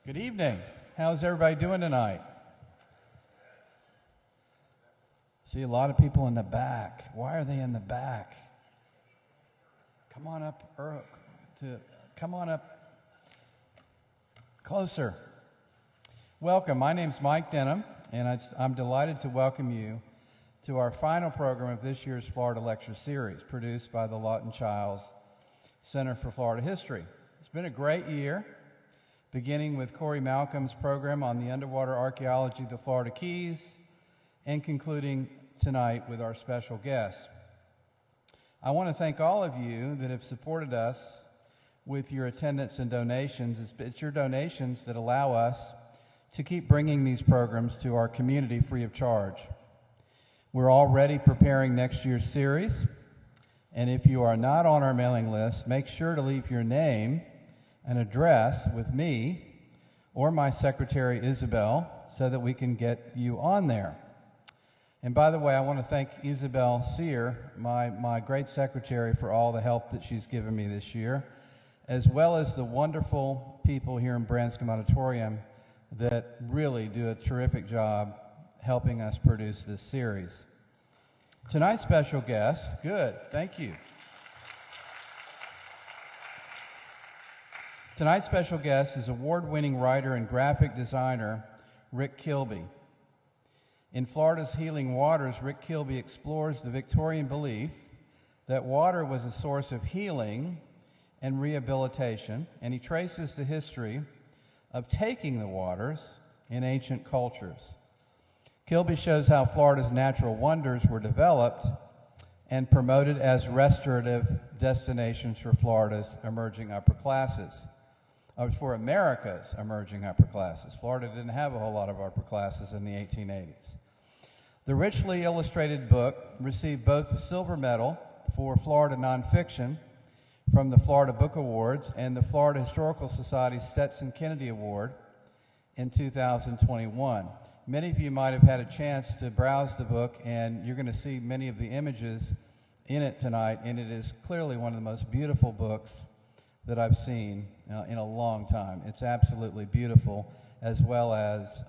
Good evening. How's everybody doing tonight? See a lot of people in the back. Why are they in the back? Come on up, come on up closer. Welcome. My name's Mike Denham, and I'm delighted to welcome you to our final program of this year's Florida Lecture Series, produced by the Lawton Childs Center for Florida History. It's been a great year, beginning with Corey Malcolm's program on the underwater archaeology of the Florida Keys, and concluding tonight with our special guest. I want to thank all of you that have supported us with your attendance and donations. It's your donations that allow us to keep bringing these programs to our community free of charge. We're already preparing next year's series, and if you are not on our mailing list, make sure to leave your name and address with me or my secretary Isabel so that we can get you on there. And by the way, I want to thank Isabel Sear, my great secretary, for all the help that she's given me this year, as well as the wonderful people here in Branscombe Auditorium that really do a terrific job helping us produce this series. Tonight's special guest, good, thank you. Tonight's special guest is award-winning writer and graphic designer Rick Kilby. In Florida's Healing Waters, Rick Kilby explores the Victorian belief that water was a source of healing and rehabilitation, and he traces the history of taking the waters in ancient cultures. Kilby shows how Florida's natural wonders were developed and promoted as restorative destinations for Florida's emerging upper classes. For America's emerging upper classes. Florida didn't have a whole lot of upper classes in the 1880s. The richly illustrated book received both the Silver Medal for Florida Nonfiction from the Florida Book Awards and the Florida Historical Society's Stetson Kennedy Award in 2021. Many of you might have had a chance to browse the book, and you're going to see many of the images in it tonight, and it is clearly one of the most beautiful books that I've seen in a long time. It's absolutely beautiful, as well as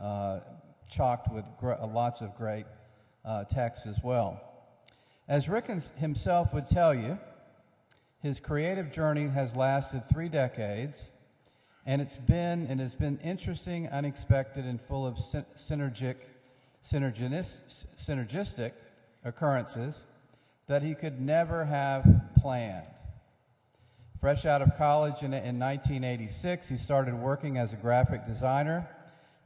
chocked with lots of great text as well. As Rick himself would tell you, his creative journey has lasted 3 decades, and it has been interesting, unexpected, and full of synergistic occurrences that he could never have planned. Fresh out of college in 1986, he started working as a graphic designer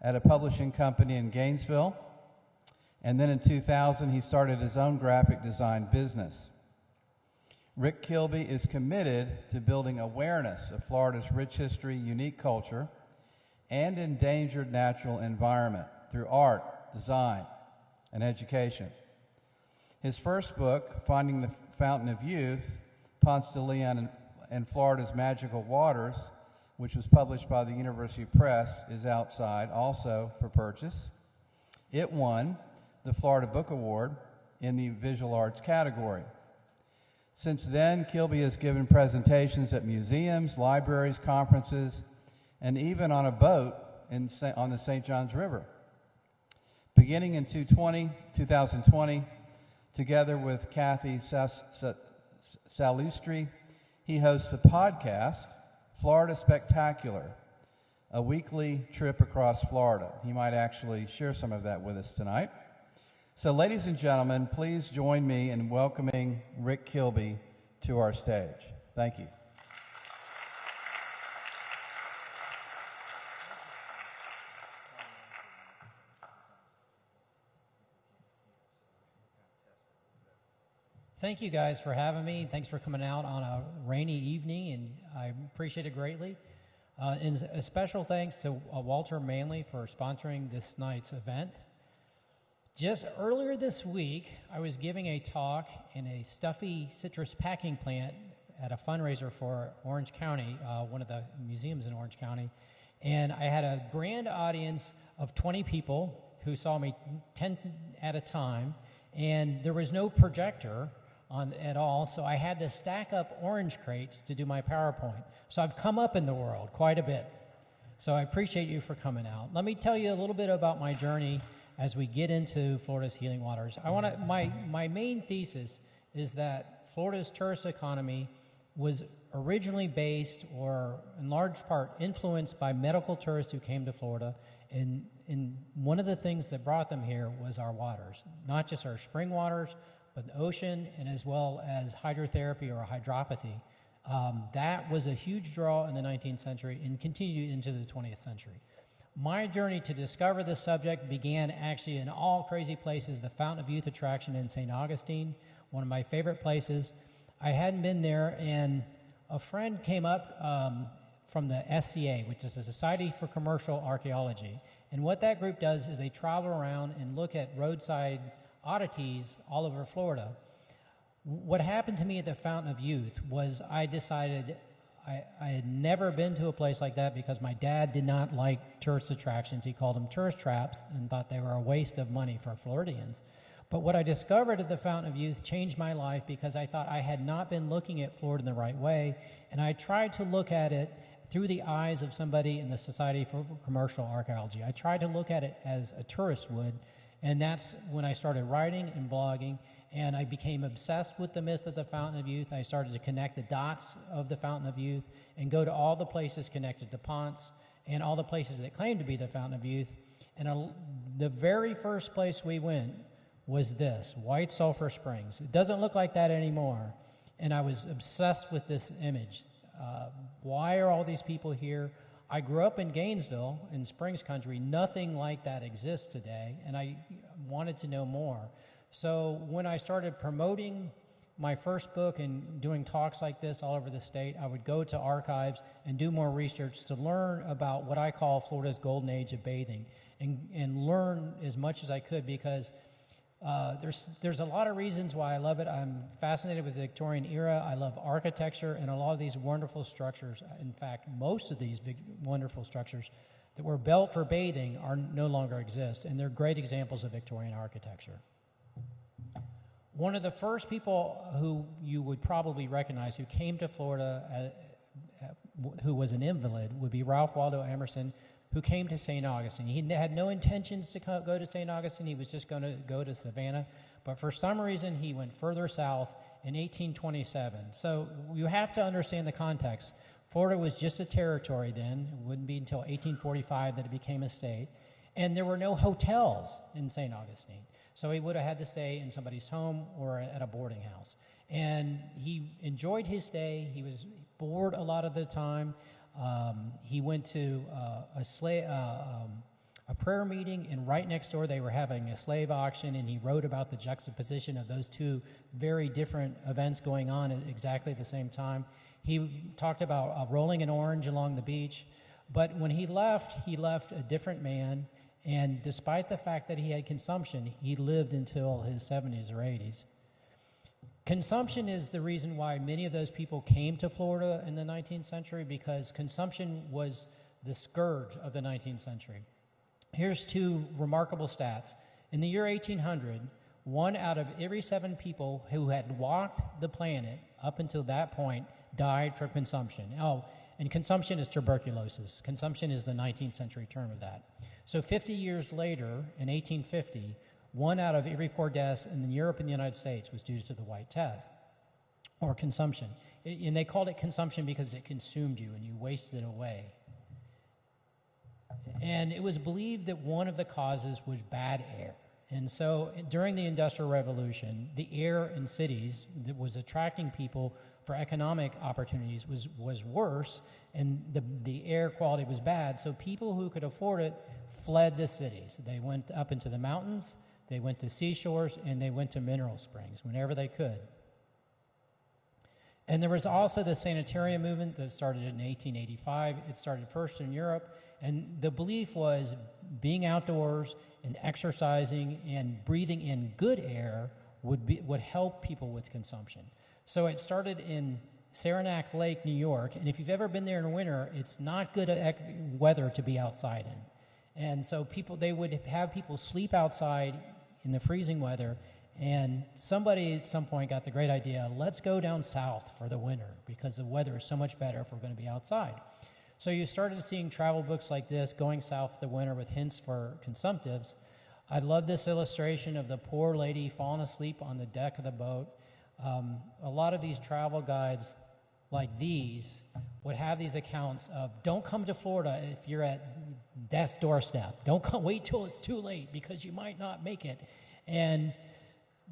at a publishing company in Gainesville. And then in 2000, he started his own graphic design business. Rick Kilby is committed to building awareness of Florida's rich history, unique culture, and endangered natural environment through art, design, and education. His first book, Finding the Fountain of Youth, Ponce de Leon and Florida's Magical Waters, which was published by the University Press, is outside, also for purchase. It won the Florida Book Award in the Visual Arts category. Since then, Kilby has given presentations at museums, libraries, conferences, and even on a boat on the St. Johns River. Beginning in 2020, together with Kathy Salustri, he hosts a podcast, Florida Spectacular, a weekly trip across Florida. He might actually share some of that with us tonight. So, ladies and gentlemen, please join me in welcoming Rick Kilby to our stage. Thank you. Thank you guys for having me. Thanks for coming out on a rainy evening, and I appreciate it greatly. And a special thanks to Walter Manley for sponsoring this night's event. Just earlier this week, I was giving a talk in a stuffy citrus packing plant at a fundraiser for Orange County, one of the museums in Orange County, and I had a grand audience of 20 people who saw me 10 at a time, and there was no projector at all, so I had to stack up orange crates to do my PowerPoint. So I've come up in the world quite a bit. So I appreciate you for coming out. Let me tell you a little bit about my journey as we get into Florida's healing waters. My main thesis is that Florida's tourist economy was originally based, or in large part influenced, by medical tourists who came to Florida. And one of the things that brought them here was our waters, not just our spring waters, but the ocean, and as well as hydrotherapy or hydropathy. That was a huge draw in the 19th century and continued into the 20th century. My journey to discover this subject began actually in all crazy places, the Fountain of Youth attraction in St. Augustine, one of my favorite places. I hadn't been there, and a friend came up from the SCA, which is the Society for Commercial Archaeology. And what that group does is they travel around and look at roadside oddities all over Florida. What happened to me at the Fountain of Youth was I decided I had never been to a place like that because my dad did not like tourist attractions. He called them tourist traps and thought they were a waste of money for Floridians. But what I discovered at the Fountain of Youth changed my life because I thought I had not been looking at Florida in the right way, and I tried to look at it through the eyes of somebody in the Society for Commercial Archaeology. I tried to look at it as a tourist would, and that's when I started writing and blogging, and I became obsessed with the myth of the Fountain of Youth. I started to connect the dots of the Fountain of Youth and go to all the places connected to Ponce and all the places that claim to be the Fountain of Youth. And the very first place we went was this, White Sulphur Springs. It doesn't look like that anymore, and I was obsessed with this image. Why are all these people here? I grew up in Gainesville, in Springs Country. Nothing like that exists today, and I wanted to know more. So when I started promoting my first book and doing talks like this all over the state, I would go to archives and do more research to learn about what I call Florida's golden age of bathing, and learn as much as I could, because there's a lot of reasons why I love it. I'm fascinated with the Victorian era. I love architecture and a lot of these wonderful structures. In fact, most of these wonderful structures that were built for bathing no longer exist, and they're great examples of Victorian architecture. One of the first people who you would probably recognize who came to Florida who was an invalid would be Ralph Waldo Emerson, who came to St. Augustine. He had no intentions to go to St. Augustine. He was just going to go to Savannah. But for some reason, he went further south in 1827. So you have to understand the context. Florida was just a territory then. It wouldn't be until 1845 that it became a state. And there were no hotels in St. Augustine. So he would have had to stay in somebody's home or at a boarding house. And he enjoyed his stay. He was bored a lot of the time. He went to a prayer meeting, and right next door they were having a slave auction, and he wrote about the juxtaposition of those two very different events going on at exactly the same time. He talked about rolling an orange along the beach, but when he left a different man, and despite the fact that he had consumption, he lived until his 70s or 80s. Consumption is the reason why many of those people came to Florida in the 19th century, because consumption was the scourge of the 19th century. Here's two remarkable stats. In the year 1800, 1 out of every 7 people who had walked the planet up until that point died from consumption. Oh, and consumption is tuberculosis. Consumption is the 19th century term of that. So 50 years later, in 1850, 1 out of every 4 deaths in Europe and the United States was due to the white death, or consumption. And they called it consumption because it consumed you and you wasted away. And it was believed that one of the causes was bad air. And so during the Industrial Revolution, the air in cities that was attracting people for economic opportunities was worse, and the air quality was bad. So people who could afford it fled the cities. They went up into the mountains, they went to seashores, and they went to mineral springs whenever they could. And there was also the sanitarium movement that started in 1885. It started first in Europe, and the belief was being outdoors and exercising and breathing in good air would help people with consumption. So it started in Saranac Lake, New York, and if you've ever been there in winter, it's not good weather to be outside in. And so they would have people sleep outside in the freezing weather, and somebody at some point got the great idea, let's go down south for the winter because the weather is so much better if we're going to be outside. So you started seeing travel books like this going south the winter with hints for consumptives. I love this illustration of the poor lady falling asleep on the deck of the boat. A lot of these travel guides like these would have these accounts of don't come to Florida if you're at death's doorstep. Don't come, wait till it's too late because you might not make it. And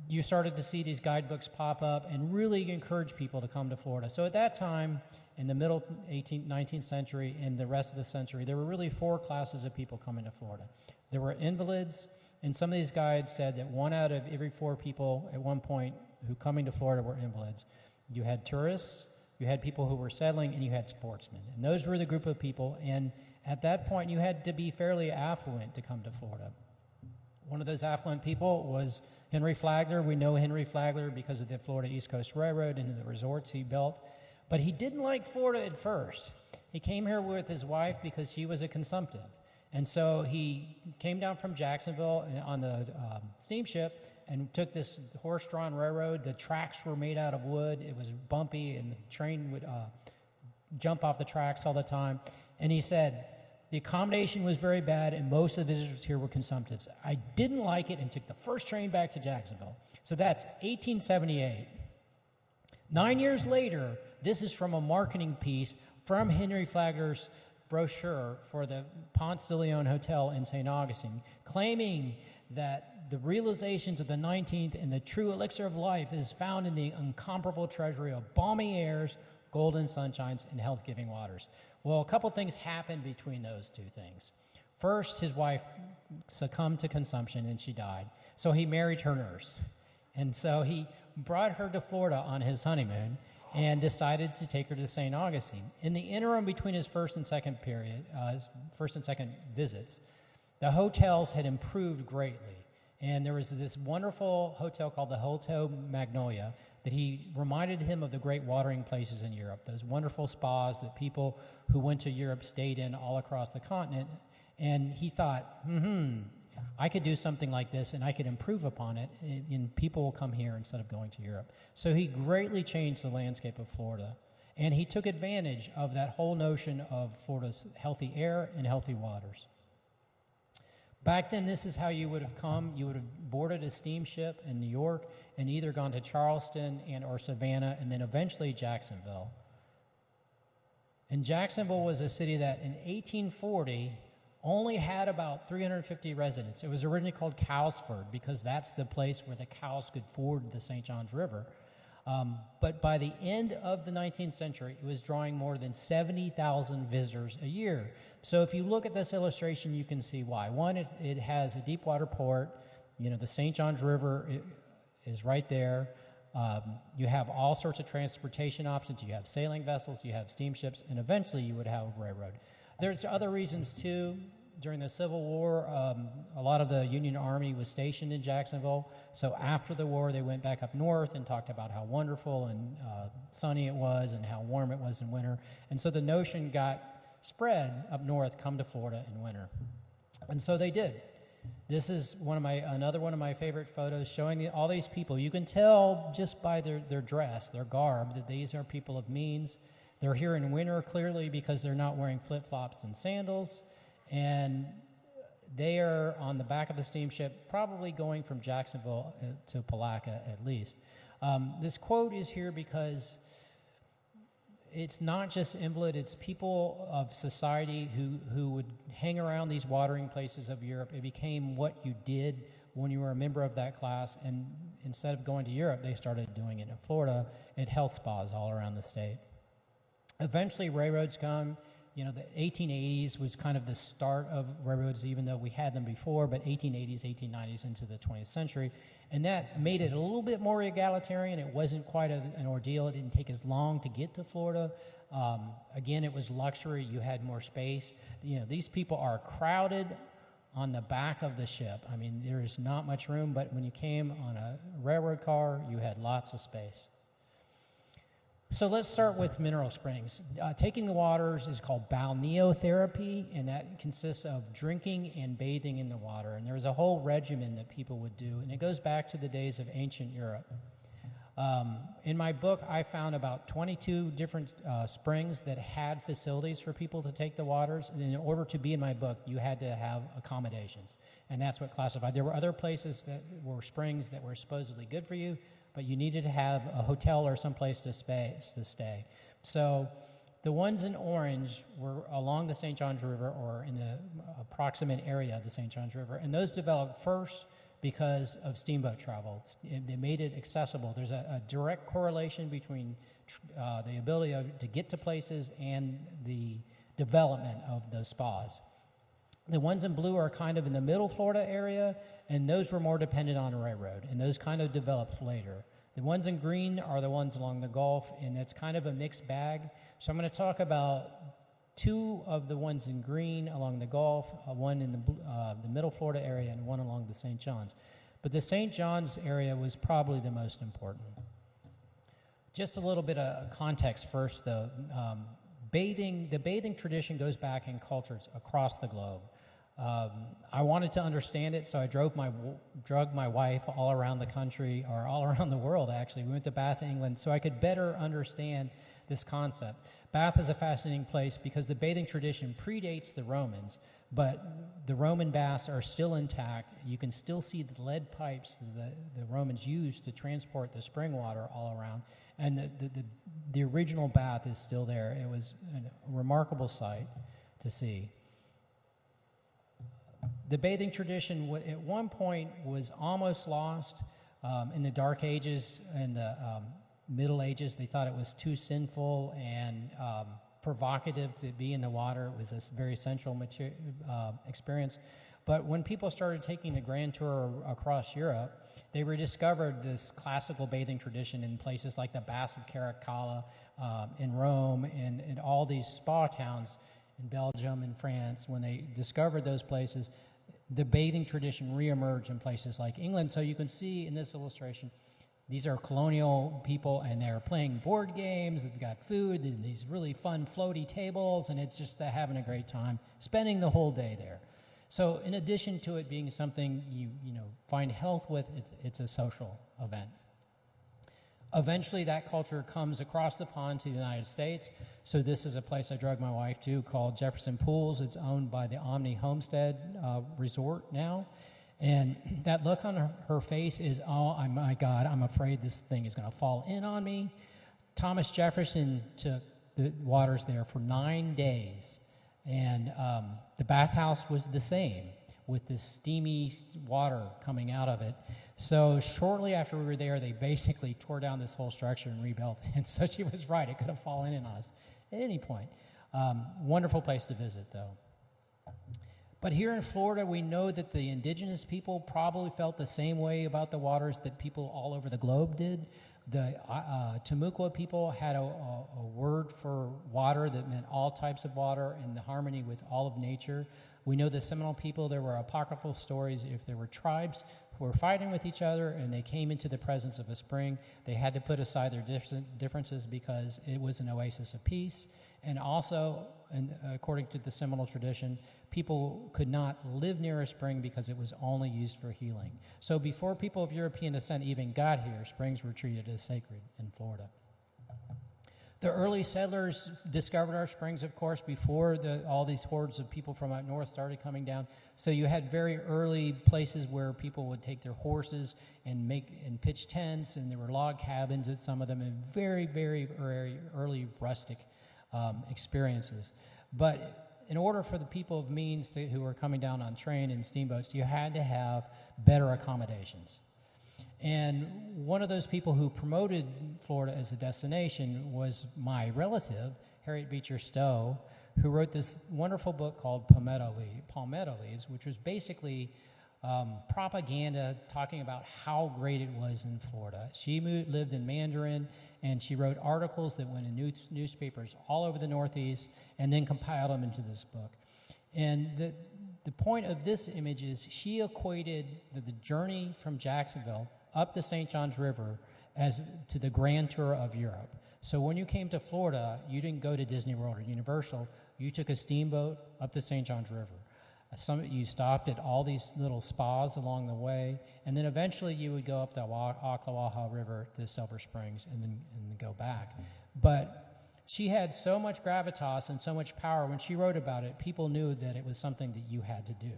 you started to see these guidebooks pop up and really encourage people to come to Florida. So at that time, in the middle 18th, 19th century and the rest of the century, there were really 4 classes of people coming to Florida. There were invalids, and some of these guides said that 1 out of every 4 people at one point who coming to Florida were invalids. You had tourists, you had people who were settling, and you had sportsmen. And those were the group of people, and at that point, you had to be fairly affluent to come to Florida. One of those affluent people was Henry Flagler. We know Henry Flagler because of the Florida East Coast Railroad and the resorts he built. But he didn't like Florida at first. He came here with his wife because she was a consumptive. And so he came down from Jacksonville on the steamship and took this horse-drawn railroad. The tracks were made out of wood. It was bumpy, and the train would jump off the tracks all the time. And he said, the accommodation was very bad, and most of the visitors here were consumptives. I didn't like it and took the first train back to Jacksonville. So that's 1878. 9 years later, this is from a marketing piece from Henry Flagler's brochure for the Ponce de Leon Hotel in St. Augustine, claiming that the realizations of the 19th and the true elixir of life is found in the incomparable treasury of balmy airs, golden sunshines, and health-giving waters. Well, a couple things happened between those 2 things. First, his wife succumbed to consumption and she died. So he married her nurse. And so he brought her to Florida on his honeymoon and decided to take her to St. Augustine. In the interim between his first and second visits, the hotels had improved greatly. And there was this wonderful hotel called the Hotel Magnolia that he reminded him of the great watering places in Europe, those wonderful spas that people who went to Europe stayed in all across the continent. And he thought, I could do something like this and I could improve upon it, and people will come here instead of going to Europe. So he greatly changed the landscape of Florida. And he took advantage of that whole notion of Florida's healthy air and healthy waters. Back then, this is how you would have come. You would have boarded a steamship in New York and either gone to Charleston and or Savannah and then eventually Jacksonville. And Jacksonville was a city that in 1840 only had about 350 residents. It was originally called Cowsford because that's the place where the cows could ford the St. Johns River. But by the end of the 19th century, it was drawing more than 70,000 visitors a year. So if you look at this illustration, you can see why. One, it has a deep water port. You know, the St. Johns River is right there. You have all sorts of transportation options. You have sailing vessels, you have steamships, and eventually you would have a railroad. There's other reasons, too. During the Civil War, a lot of the Union Army was stationed in Jacksonville. So after the war, they went back up north and talked about how wonderful and sunny it was and how warm it was in winter. And so the notion got spread up north, come to Florida in winter. And so they did. This is another one of my favorite photos showing all these people. You can tell just by their dress, their garb, that these are people of means. They're here in winter clearly because they're not wearing flip-flops and sandals. And they are on the back of the steamship, probably going from Jacksonville to Palatka at least. This quote is here because it's not just invalid, it's people of society who would hang around these watering places of Europe. It became what you did when you were a member of that class, and instead of going to Europe, they started doing it in Florida at health spas all around the state. Eventually, railroads come. You know, the 1880s was kind of the start of railroads, even though we had them before, but 1880s, 1890s into the 20th century. And that made it a little bit more egalitarian. It wasn't quite an ordeal. It didn't take as long to get to Florida. Again, it was luxury. You had more space. You know, these people are crowded on the back of the ship. I mean, there is not much room, but when you came on a railroad car, you had lots of space. So let's start with mineral springs. Taking the waters is called balneotherapy, and that consists of drinking and bathing in the water. And there was a whole regimen that people would do, and it goes back to the days of ancient Europe. In my book, I found about 22 different springs that had facilities for people to take the waters. And in order to be in my book, you had to have accommodations. And that's what classified. There were other places that were springs that were supposedly good for you, but you needed to have a hotel or someplace to stay. So the ones in orange were along the St. Johns River or in the approximate area of the St. Johns River. And those developed first because of steamboat travel. They made it accessible. There's a direct correlation between the ability to get to places and the development of the spas. The ones in blue are kind of in the middle Florida area, and those were more dependent on a railroad, and those kind of developed later. The ones in green are the ones along the Gulf, and it's kind of a mixed bag. So I'm going to talk about two of the ones in green along the Gulf, one in the middle Florida area, and one along the St. Johns. But the St. Johns area was probably the most important. Just a little bit of context first, though. The bathing tradition goes back in cultures across the globe. I wanted to understand it, so I drug my wife all around the country, or all around the world, actually. We went to Bath, England, so I could better understand this concept. Bath is a fascinating place because the bathing tradition predates the Romans, but the Roman baths are still intact. You can still see the lead pipes that the Romans used to transport the spring water all around, and the original bath is still there. It was a remarkable sight to see. The bathing tradition at one point was almost lost in the Dark Ages and the Middle Ages. They thought it was too sinful and provocative to be in the water. It was a very sensual experience. But when people started taking the grand tour across Europe, they rediscovered this classical bathing tradition in places like the Baths of Caracalla in Rome and all these spa towns in Belgium and France. When they discovered those places, the bathing tradition reemerged in places like England. So you can see in this illustration, these are colonial people, and they're playing board games. They've got food and these really fun floaty tables, and it's just having a great time, spending the whole day there. So in addition to it being something you find health with, it's a social event. Eventually, that culture comes across the pond to the United States. So this is a place I drug my wife to called Jefferson Pools. It's owned by the Omni Homestead Resort now. And that look on her face is, oh, my God, I'm afraid this thing is going to fall in on me. Thomas Jefferson took the waters there for 9 days. And the bathhouse was the same, with this steamy water coming out of it. So shortly after we were there, they basically tore down this whole structure and rebuilt. And so she was right. It could have fallen in on us at any point. Wonderful place to visit, though. But here in Florida, we know that the indigenous people probably felt the same way about the waters that people all over the globe did. The Timucua people had a word for water that meant all types of water and the harmony with all of nature. We know the Seminole people, there were apocryphal stories. If there were tribes who were fighting with each other and they came into the presence of a spring, they had to put aside their differences because it was an oasis of peace. And also, according to the Seminole tradition, people could not live near a spring because it was only used for healing. So before people of European descent even got here, springs were treated as sacred in Florida. The early settlers discovered our springs, of course, before all these hordes of people from out north started coming down. So you had very early places where people would take their horses and pitch tents, and there were log cabins at some of them, and very, very, very early rustic experiences. But in order for the people of means who were coming down on train and steamboats, you had to have better accommodations. And one of those people who promoted Florida as a destination was my relative, Harriet Beecher Stowe, who wrote this wonderful book called Palmetto Leaves, which was basically propaganda talking about how great it was in Florida. She lived in Mandarin, and she wrote articles that went in newspapers all over the Northeast and then compiled them into this book. And the point of this image is she equated the journey from Jacksonville up the St. Johns River as to the grand tour of Europe. So when you came to Florida, you didn't go to Disney World or Universal. You took a steamboat up the St. Johns River. You stopped at all these little spas along the way, and then eventually you would go up the Ocklawaha River to Silver Springs and then go back. But she had so much gravitas and so much power. When she wrote about it, people knew that it was something that you had to do.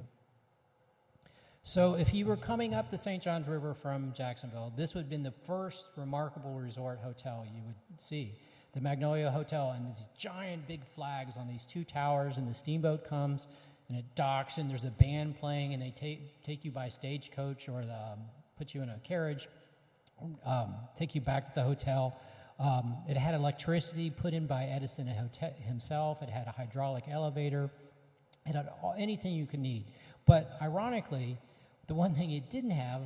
So if you were coming up the St. Johns River from Jacksonville, this would have been the first remarkable resort hotel you would see. The Magnolia Hotel, and these giant big flags on these two towers, and the steamboat comes and it docks, and there's a band playing, and they take you by stagecoach or put you in a carriage, take you back to the hotel. It had electricity put in by Edison himself. It had a hydraulic elevator. It had anything you could need. But ironically, the one thing it didn't have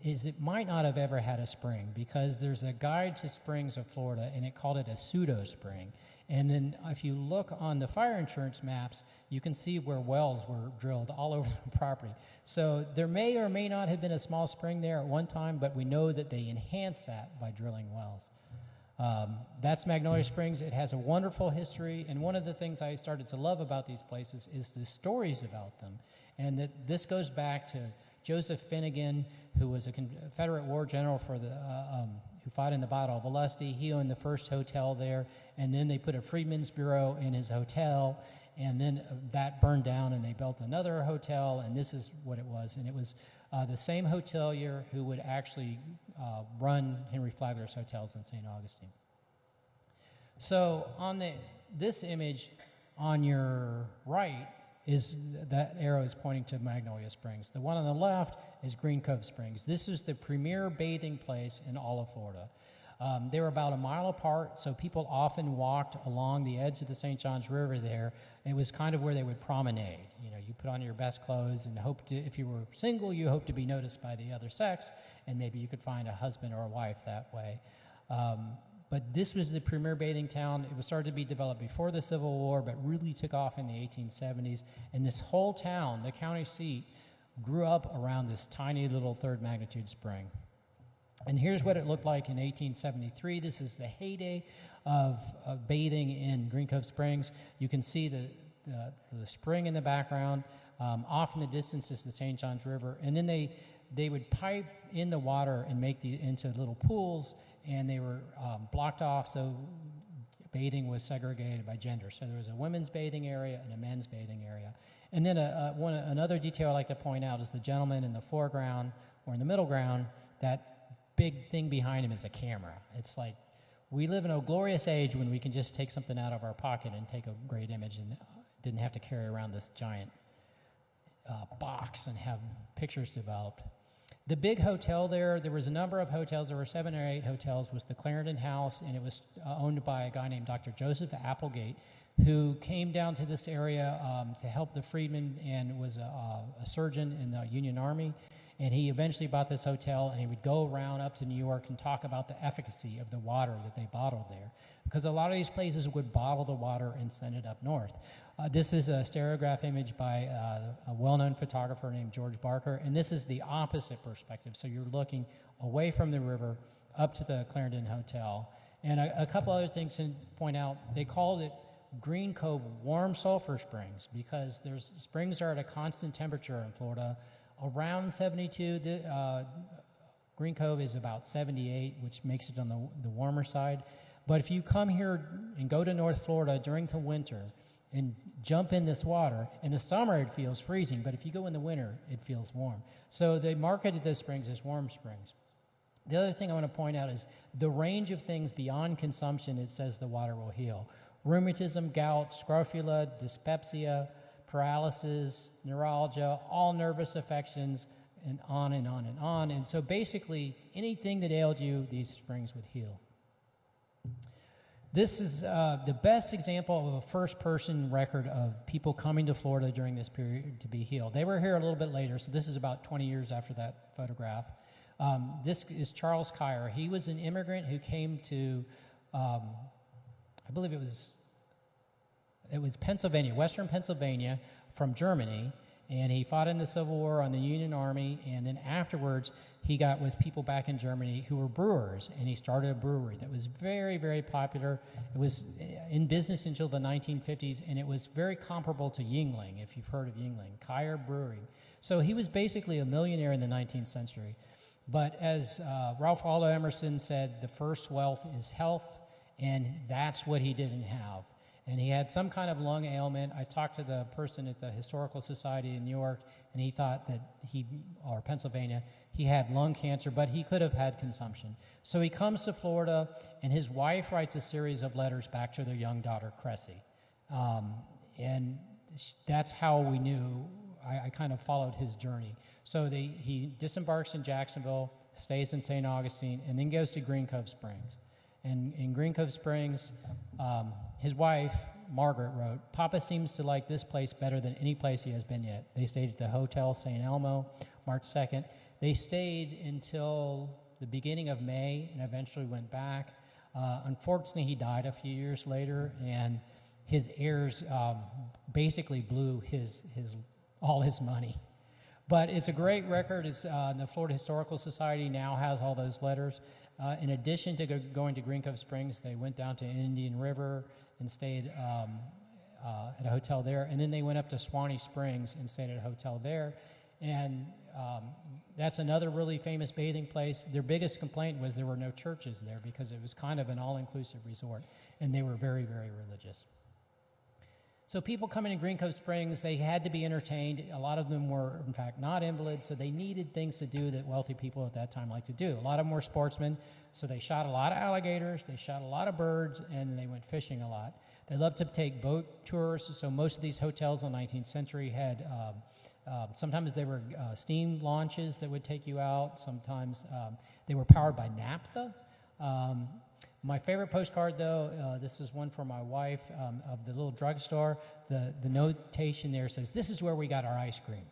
is it might not have ever had a spring, because there's a guide to springs of Florida, and it called it a pseudo spring. And then if you look on the fire insurance maps, you can see where wells were drilled all over the property. So there may or may not have been a small spring there at one time, but we know that they enhanced that by drilling wells. That's Magnolia Springs. It has a wonderful history, and one of the things I started to love about these places is the stories about them, and that this goes back to Joseph Finnegan, who was a Confederate war general for the who fought in the Battle of Olustee. He owned the first hotel there, and then they put a Freedmen's Bureau in his hotel, and then that burned down, and they built another hotel, and this is what it was. And it was the same hotelier who would actually run Henry Flagler's hotels in St. Augustine. So on this image on your right is that arrow is pointing to Magnolia Springs. The one on the left is Green Cove Springs. This is the premier bathing place in all of Florida. They were about a mile apart, so people often walked along the edge of the St. Johns River there. It was kind of where they would promenade. You know, you put on your best clothes and hope to, if you were single, you hope to be noticed by the other sex, and maybe you could find a husband or a wife that way. But this was the premier bathing town. It was started to be developed before the Civil War, but really took off in the 1870s. And this whole town, the county seat, grew up around this tiny little third magnitude spring. And here's what it looked like in 1873. This is the heyday of bathing in Green Cove Springs. You can see the spring in the background. Off in the distance is the St. Johns River. And then they would pipe in the water and make into little pools, and they were blocked off, so bathing was segregated by gender. So there was a women's bathing area and a men's bathing area. And then another detail I like to point out is the gentleman in the foreground or in the middle ground, that big thing behind him is a camera. It's like we live in a glorious age when we can just take something out of our pocket and take a great image and didn't have to carry around this giant box and have pictures developed. The big hotel there was a number of hotels. There were 7 or 8 hotels. Was the Clarendon House, and it was owned by a guy named Dr. Joseph Applegate, who came down to this area to help the freedmen and was a surgeon in the Union Army. And he eventually bought this hotel, and he would go around up to New York and talk about the efficacy of the water that they bottled there. Because a lot of these places would bottle the water and send it up north. This is a stereograph image by a well-known photographer named George Barker, and this is the opposite perspective. So you're looking away from the river up to the Clarendon Hotel. And a couple other things to point out, they called it Green Cove Warm Sulfur Springs because springs are at a constant temperature in Florida. Around 72, Green Cove is about 78, which makes it on the warmer side. But if you come here and go to North Florida during the winter and jump in this water, in the summer it feels freezing, but if you go in the winter, it feels warm. So they marketed those springs as warm springs. The other thing I want to point out is the range of things beyond consumption it says the water will heal. Rheumatism, gout, scrofula, dyspepsia, paralysis, neuralgia, all nervous affections, and on and on and on. And so basically, anything that ailed you, these springs would heal. This is the best example of a first-person record of people coming to Florida during this period to be healed. They were here a little bit later, so this is about 20 years after that photograph. This is Charles Kyer. He was an immigrant who came to, I believe it was Pennsylvania, Western Pennsylvania, from Germany, And he fought in the Civil War on the Union Army, and then afterwards he got with people back in Germany who were brewers, and he started a brewery that was very, very popular. It was in business until the 1950s, and it was very comparable to Yuengling, if you've heard of Yuengling, Kyer Brewery. So he was basically a millionaire in the 19th century. But as Ralph Waldo Emerson said, the first wealth is health, and that's what he didn't have. And he had some kind of lung ailment. I talked to the person at the Historical Society in New York, and he thought that or Pennsylvania, he had lung cancer, but he could have had consumption. So he comes to Florida, and his wife writes a series of letters back to their young daughter, Cressy. And that's how we knew, I kind of followed his journey. So he disembarks in Jacksonville, stays in St. Augustine, and then goes to Green Cove Springs. And in Green Cove Springs, his wife, Margaret, wrote, "Papa seems to like this place better than any place he has been yet." They stayed at the Hotel St. Elmo, March 2nd. They stayed until the beginning of May and eventually went back. Unfortunately, he died a few years later, and his heirs basically blew all his money. But it's a great record. It's the Florida Historical Society now has all those letters. In addition to going to Green Cove Springs, they went down to Indian River and stayed at a hotel there. And then they went up to Swanee Springs and stayed at a hotel there. And that's another really famous bathing place. Their biggest complaint was there were no churches there because it was kind of an all-inclusive resort, and they were very, very religious. So people coming to Green Cove Springs, they had to be entertained. A lot of them were, in fact, not invalids, so they needed things to do that wealthy people at that time liked to do. A lot of them were sportsmen, so they shot a lot of alligators, they shot a lot of birds, and they went fishing a lot. They loved to take boat tours, so most of these hotels in the 19th century had, sometimes they were steam launches that would take you out. Sometimes they were powered by naphtha. My favorite postcard, though, this is one for my wife of the little drugstore. The notation there says, "This is where we got our ice cream."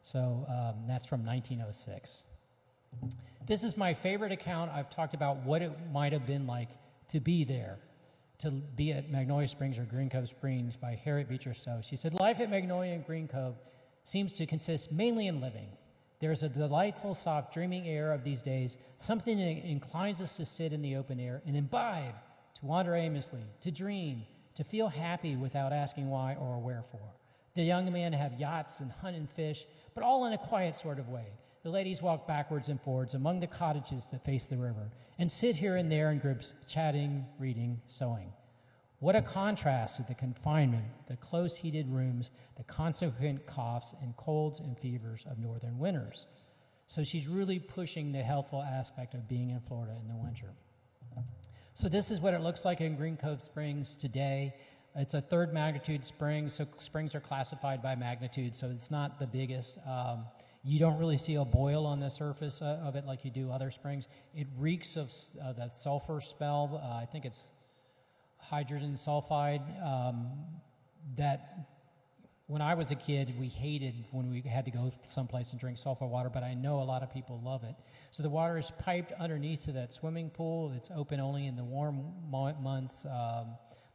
So that's from 1906. This is my favorite account. I've talked about what it might have been like to be there, to be at Magnolia Springs or Green Cove Springs by Harriet Beecher Stowe. She said, "Life at Magnolia and Green Cove seems to consist mainly in living. There's a delightful, soft, dreaming air of these days, something that inclines us to sit in the open air and imbibe, to wander aimlessly, to dream, to feel happy without asking why or wherefore. The young men have yachts and hunt and fish, but all in a quiet sort of way. The ladies walk backwards and forwards among the cottages that face the river, and sit here and there in groups, chatting, reading, sewing. What a contrast to the confinement, the close heated rooms, the consequent coughs and colds and fevers of northern winters." So she's really pushing the healthful aspect of being in Florida in the winter. So this is what it looks like in Green Cove Springs today. It's a third magnitude spring, so springs are classified by magnitude, so it's not the biggest. You don't really see a boil on the surface of it like you do other springs. It reeks of that sulfur smell. I think it's hydrogen sulfide that when I was a kid, we hated when we had to go someplace and drink sulfur water, but I know a lot of people love it. So the water is piped underneath to that swimming pool. It's open only in the warm months,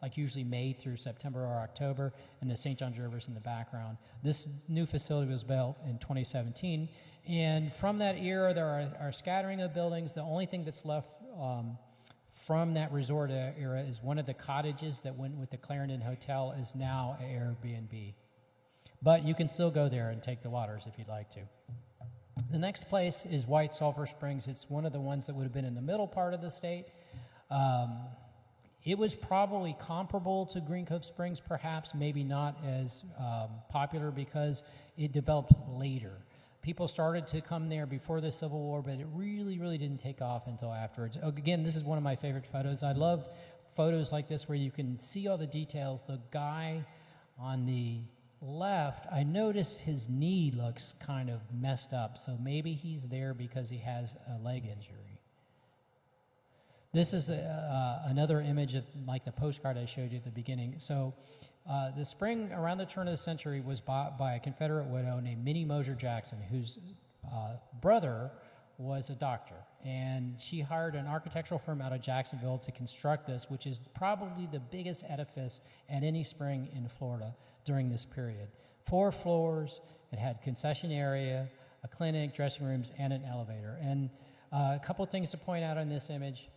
like usually May through September or October, and the St. Johns River's in the background. This new facility was built in 2017, and from that era, there are a scattering of buildings. The only thing that's left from that resort era is one of the cottages that went with the Clarendon Hotel is now an Airbnb. But you can still go there and take the waters if you'd like to. The next place is White Sulphur Springs. It's one of the ones that would have been in the middle part of the state. It was probably comparable to Green Cove Springs, perhaps, maybe not as popular because it developed later. People started to come there before the Civil War, but it really, really didn't take off until afterwards. Again, this is one of my favorite photos. I love photos like this where you can see all the details. The guy on the left, I noticed his knee looks kind of messed up, so maybe he's there because he has a leg injury. This is another image of like the postcard I showed you at the beginning. So the spring around the turn of the century was bought by a Confederate widow named Minnie Mosier Jackson, whose brother was a doctor. And she hired an architectural firm out of Jacksonville to construct this, which is probably the biggest edifice at any spring in Florida during this period. 4 floors. It had concession area, a clinic, dressing rooms, and an elevator. And a couple of things to point out on this image.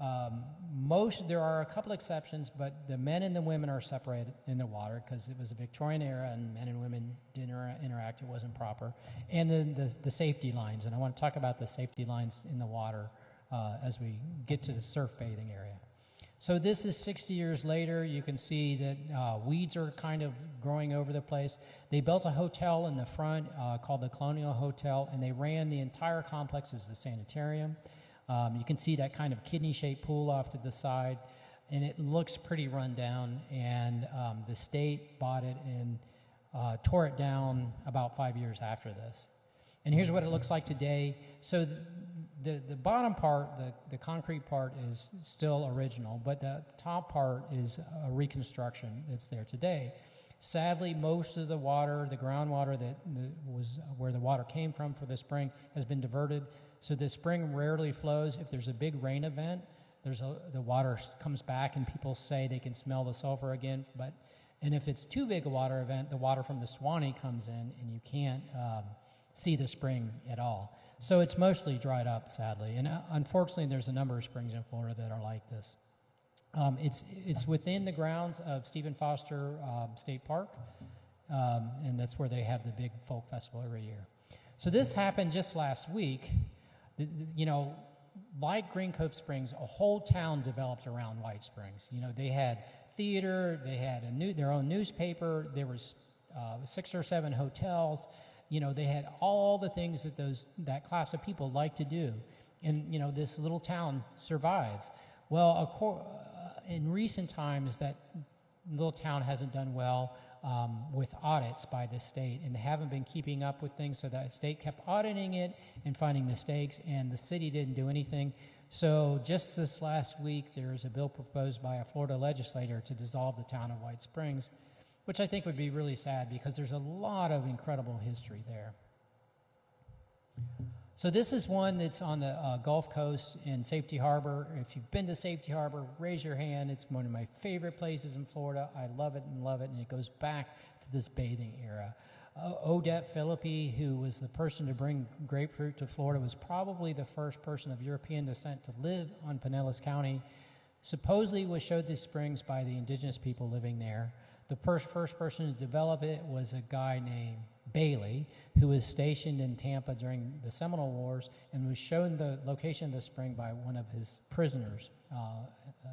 There are a couple exceptions, but the men and the women are separated in the water because it was a Victorian era and men and women didn't interact. It wasn't proper. And then the safety lines, and I want to talk about the safety lines in the water as we get to the surf bathing area. So this is 60 years later. You can see that weeds are kind of growing over the place. They built a hotel in the front called the Colonial Hotel, and they ran the entire complex as the sanitarium. You can see that kind of kidney-shaped pool off to the side, and it looks pretty run down, and the state bought it and tore it down about 5 years after this. And here's what it looks like today. So the bottom part, the concrete part, is still original, but the top part is a reconstruction that's there today. Sadly, most of the water, the groundwater that was where the water came from for the spring, has been diverted. So the spring rarely flows. If there's a big rain event, the water comes back, and people say they can smell the sulfur again. And if it's too big a water event, the water from the Swanee comes in, and you can't see the spring at all. So it's mostly dried up, sadly. And unfortunately, there's a number of springs in Florida that are like this. It's within the grounds of Stephen Foster State Park, and that's where they have the big folk festival every year. So this happened just last week. Like Green Cove Springs, a whole town developed around White Springs. They had theater, they had their own newspaper, there was 6 or 7 hotels. They had all the things that class of people like to do, and this little town survives. Well, in recent times, that little town hasn't done well with audits by the state, and they haven't been keeping up with things, so the state kept auditing it and finding mistakes, and the city didn't do anything. So just this last week, there is a bill proposed by a Florida legislator to dissolve the town of White Springs, which I think would be really sad because there's a lot of incredible history there. So this is one that's on the Gulf Coast in Safety Harbor. If you've been to Safety Harbor, raise your hand. It's one of my favorite places in Florida. I love it, and it goes back to this bathing era. Odette Philippi, who was the person to bring grapefruit to Florida, was probably the first person of European descent to live on Pinellas County. Supposedly was showed these springs by the indigenous people living there. The first person to develop it was a guy named Bailey, who was stationed in Tampa during the Seminole Wars and was shown the location of the spring by one of his prisoners,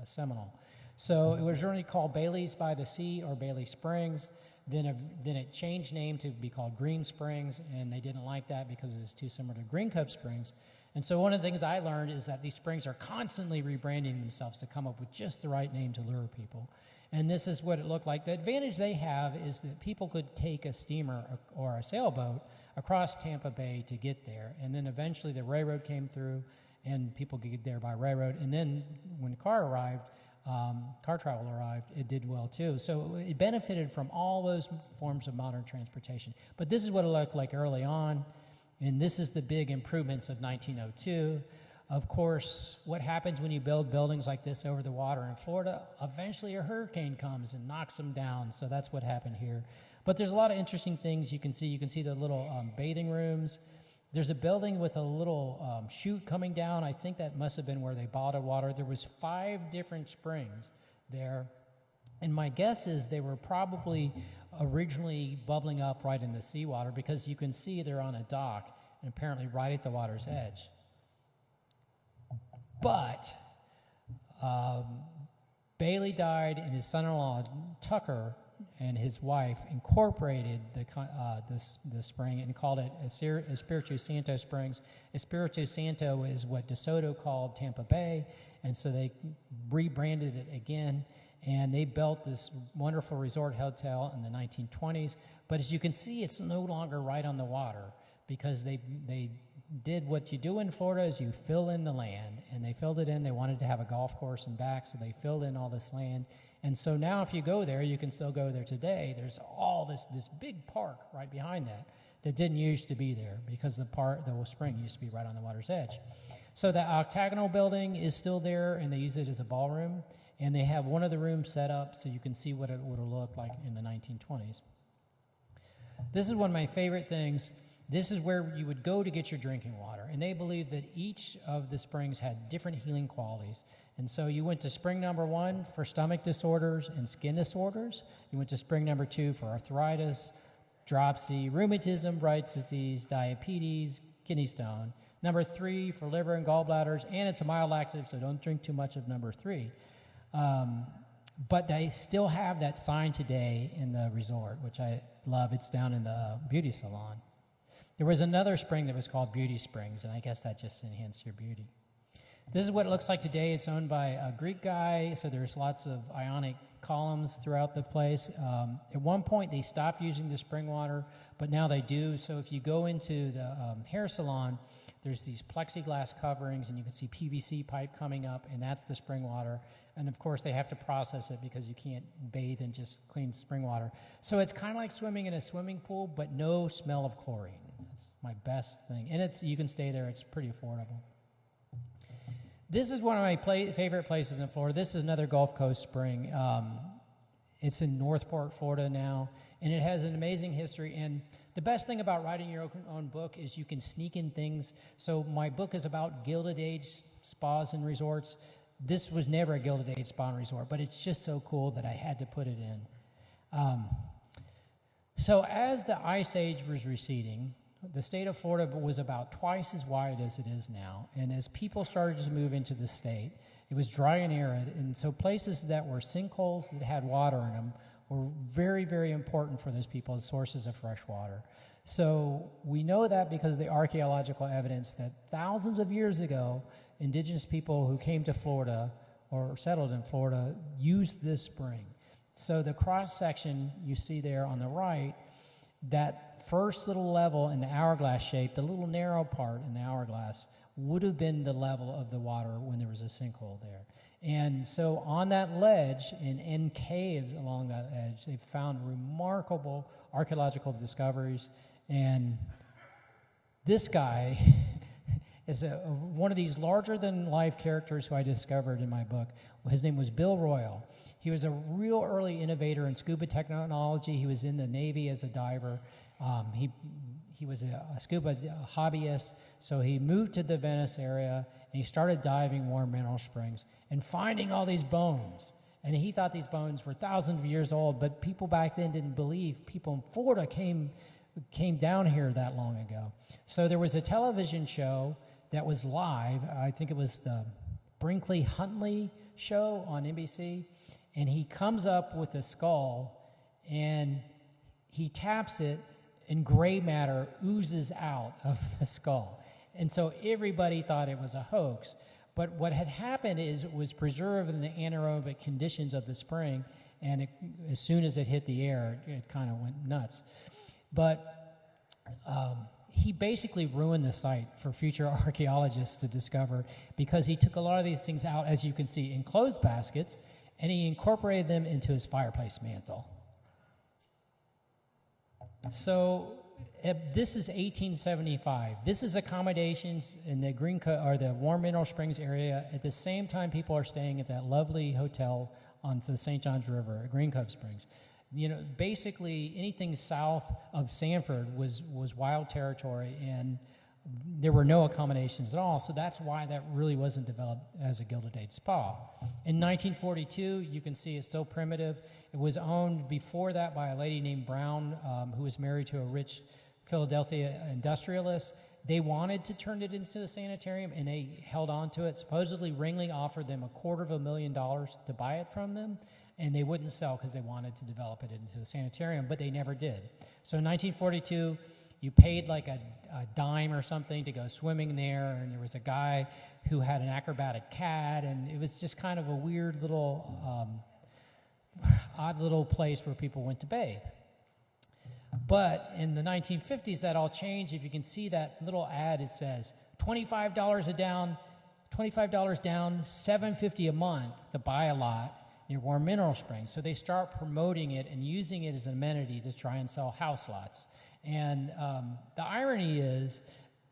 Seminole. So it was originally called Bailey's by the Sea or Bailey Springs. Then it changed name to be called Green Springs, and they didn't like that because it was too similar to Green Cove Springs. And so one of the things I learned is that these springs are constantly rebranding themselves to come up with just the right name to lure people. And this is what it looked like. The advantage they have is that people could take a steamer or a sailboat across Tampa Bay to get there. And then eventually the railroad came through, and people could get there by railroad. And then when car travel arrived, it did well too. So it benefited from all those forms of modern transportation. But this is what it looked like early on. And this is the big improvements of 1902. Of course, what happens when you build buildings like this over the water in Florida? Eventually a hurricane comes and knocks them down, so that's what happened here. But there's a lot of interesting things you can see. You can see the little bathing rooms. There's a building with a little chute coming down. I think that must have been where they bottled water. There was 5 different springs there, and my guess is they were probably originally bubbling up right in the seawater because you can see they're on a dock and apparently right at the water's edge. But Bailey died, and his son-in-law, Tucker, and his wife incorporated the spring and called it Espiritu Santo Springs. Espiritu Santo is what DeSoto called Tampa Bay, and so they rebranded it again, and they built this wonderful resort hotel in the 1920s. But as you can see, it's no longer right on the water because they did what you do in Florida is you fill in the land, and they filled it in. They wanted to have a golf course and back, so they filled in all this land. And so now if you go there, you can still go there today. There's all this big park right behind that didn't used to be there because the spring used to be right on the water's edge. So the octagonal building is still there, and they use it as a ballroom, and they have one of the rooms set up so you can see what it would have looked like in the 1920s. This is one of my favorite things. This is where you would go to get your drinking water. And they believe that each of the springs had different healing qualities. And so you went to spring number 1 for stomach disorders and skin disorders. You went to spring number 2 for arthritis, dropsy, rheumatism, Bright's disease, diabetes, kidney stone. Number 3 for liver and gallbladders, and it's a mild laxative, so don't drink too much of number 3. But they still have that sign today in the resort, which I love. It's down in the beauty salon. There was another spring that was called Beauty Springs, and I guess that just enhanced your beauty. This is what it looks like today. It's owned by a Greek guy, so there's lots of ionic columns throughout the place. At one point, they stopped using the spring water, but now they do. So if you go into the hair salon, there's these plexiglass coverings, and you can see PVC pipe coming up, and that's the spring water. And, of course, they have to process it because you can't bathe in just clean spring water. So it's kind of like swimming in a swimming pool, but no smell of chlorine. That's my best thing. And you can stay there. It's pretty affordable. This is one of my favorite places in Florida. This is another Gulf Coast spring. It's in Northport, Florida now, and it has an amazing history. And the best thing about writing your own book is you can sneak in things. So my book is about Gilded Age spas and resorts. This was never a Gilded Age spa and resort, but it's just so cool that I had to put it in. So as the Ice Age was receding, the state of Florida was about twice as wide as it is now. And as people started to move into the state, it was dry and arid. And so places that were sinkholes that had water in them were very, very important for those people as sources of fresh water. So we know that because of the archaeological evidence that thousands of years ago, indigenous people who came to Florida or settled in Florida used this spring. So the cross section you see there on the right, that first little level in the hourglass shape, the little narrow part in the hourglass, would have been the level of the water when there was a sinkhole there. And so on that ledge and in caves along that edge, they've found remarkable archaeological discoveries. And this guy is one of these larger-than-life characters who I discovered in my book. His name was Bill Royal. He was a real early innovator in scuba technology. He was in the Navy as a diver. He was a scuba hobbyist, so he moved to the Venice area, and he started diving warm mineral springs and finding all these bones. And he thought these bones were thousands of years old, but people back then didn't believe people in Florida came down here that long ago. So there was a television show that was live. I think it was the Brinkley-Huntley show on NBC, and he comes up with a skull, and he taps it, and gray matter oozes out of the skull. And so everybody thought it was a hoax. But what had happened is it was preserved in the anaerobic conditions of the spring, and as soon as it hit the air, it kind of went nuts. But he basically ruined the site for future archaeologists to discover because he took a lot of these things out, as you can see, in clothes baskets, and he incorporated them into his fireplace mantle. So this is 1875. This is accommodations in the the Warm Mineral Springs area. At the same time, people are staying at that lovely hotel on the St. Johns River at Green Cove Springs. You know, basically anything south of Sanford was wild territory, and there were no accommodations at all. So that's why that really wasn't developed as a Gilded Age spa. In 1942, you can see it's still primitive. It was owned before that by a lady named Brown, who was married to a rich Philadelphia industrialist. They wanted to turn it into a sanitarium, and they held on to it. Supposedly, Ringling offered them $250,000 to buy it from them, and they wouldn't sell because they wanted to develop it into a sanitarium, but they never did. So in 1942, you paid like a dime or something to go swimming there, and there was a guy who had an acrobatic cat, and it was just kind of a weird little, odd little place where people went to bathe. But in the 1950s, that all changed. If you can see that little ad, it says $25 down, $750 a month to buy a lot near Warm Mineral Springs. So they start promoting it and using it as an amenity to try and sell house lots. And the irony is,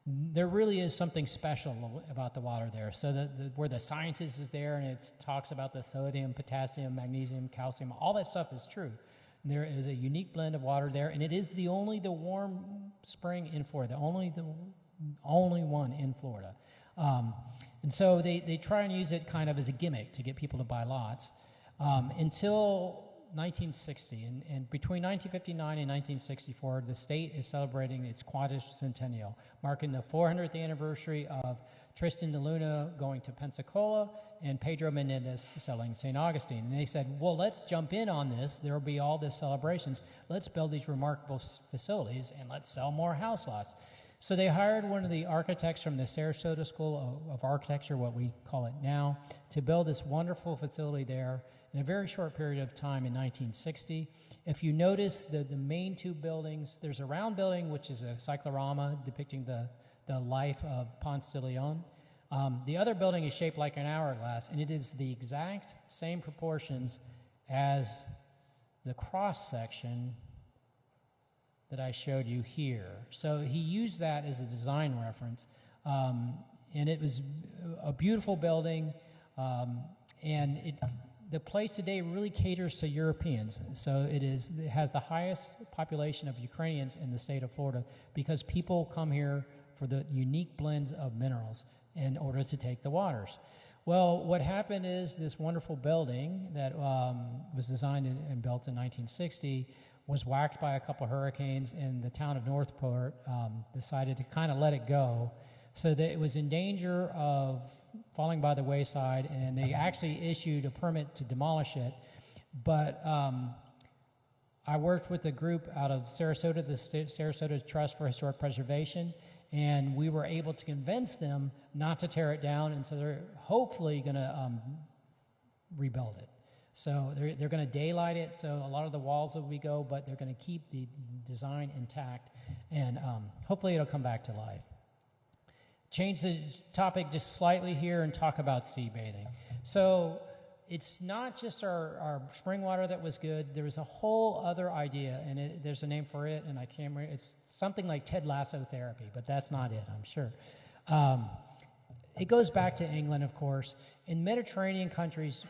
there really is something special about the water there. So where the scientist is there, and it talks about the sodium, potassium, magnesium, calcium, all that stuff is true. And there is a unique blend of water there, and it is the warm spring in Florida, the only one in Florida. And so they try and use it kind of as a gimmick to get people to buy lots until 1960. And between 1959 and 1964, the state is celebrating its quadricentennial, marking the 400th anniversary of Tristan da Luna going to Pensacola and Pedro Menendez selling St. Augustine. And they said, well, let's jump in on this. There will be all these celebrations. Let's build these remarkable facilities, and let's sell more house lots. So they hired one of the architects from the Sarasota School of Architecture, what we call it now, to build this wonderful facility there in a very short period of time in 1960. If you notice the main two buildings, there's a round building, which is a cyclorama depicting the life of Ponce de Leon. The other building is shaped like an hourglass, and it is the exact same proportions as the cross section that I showed you here. So he used that as a design reference, and it was a beautiful building, and the place today really caters to Europeans. So it has the highest population of Ukrainians in the state of Florida because people come here for the unique blends of minerals in order to take the waters. Well, what happened is this wonderful building that was designed and built in 1960 was whacked by a couple hurricanes, and the town of Northport decided to kind of let it go, so that it was in danger of falling by the wayside, and they actually issued a permit to demolish it. But I worked with a group out of Sarasota, the Sarasota Trust for Historic Preservation, and we were able to convince them not to tear it down, and so they're hopefully going to rebuild it. So they're going to daylight it, so a lot of the walls will go, but they're going to keep the design intact, and hopefully it'll come back to life. Change the topic just slightly here and talk about sea bathing. So it's not just our spring water that was good. There was a whole other idea, and there's a name for it, and I can't remember. It's something like Ted Lasso therapy, but that's not it, I'm sure. It goes back to England, of course. In Mediterranean countries,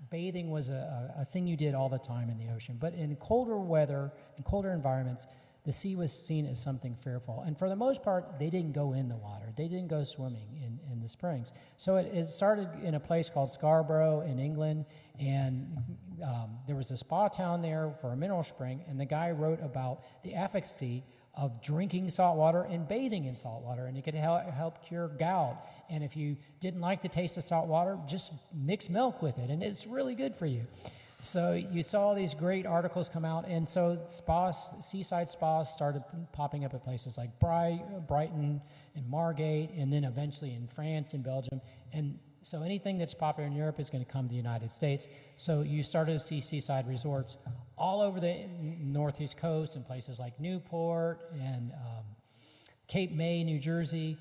bathing was a thing you did all the time in the ocean. But in colder weather, in colder environments, the sea was seen as something fearful. And for the most part, they didn't go in the water. They didn't go swimming in the springs. So it started in a place called Scarborough in England, and there was a spa town there for a mineral spring, and the guy wrote about the efficacy of drinking salt water and bathing in salt water, and it could help cure gout. And if you didn't like the taste of salt water, just mix milk with it, and it's really good for you. So you saw these great articles come out, and so seaside spas started popping up at places like Brighton and Margate, and then eventually in France and Belgium. And so anything that's popular in Europe is going to come to the United States. So you started to see seaside resorts all over the northeast coast in places like Newport and Cape May, New Jersey,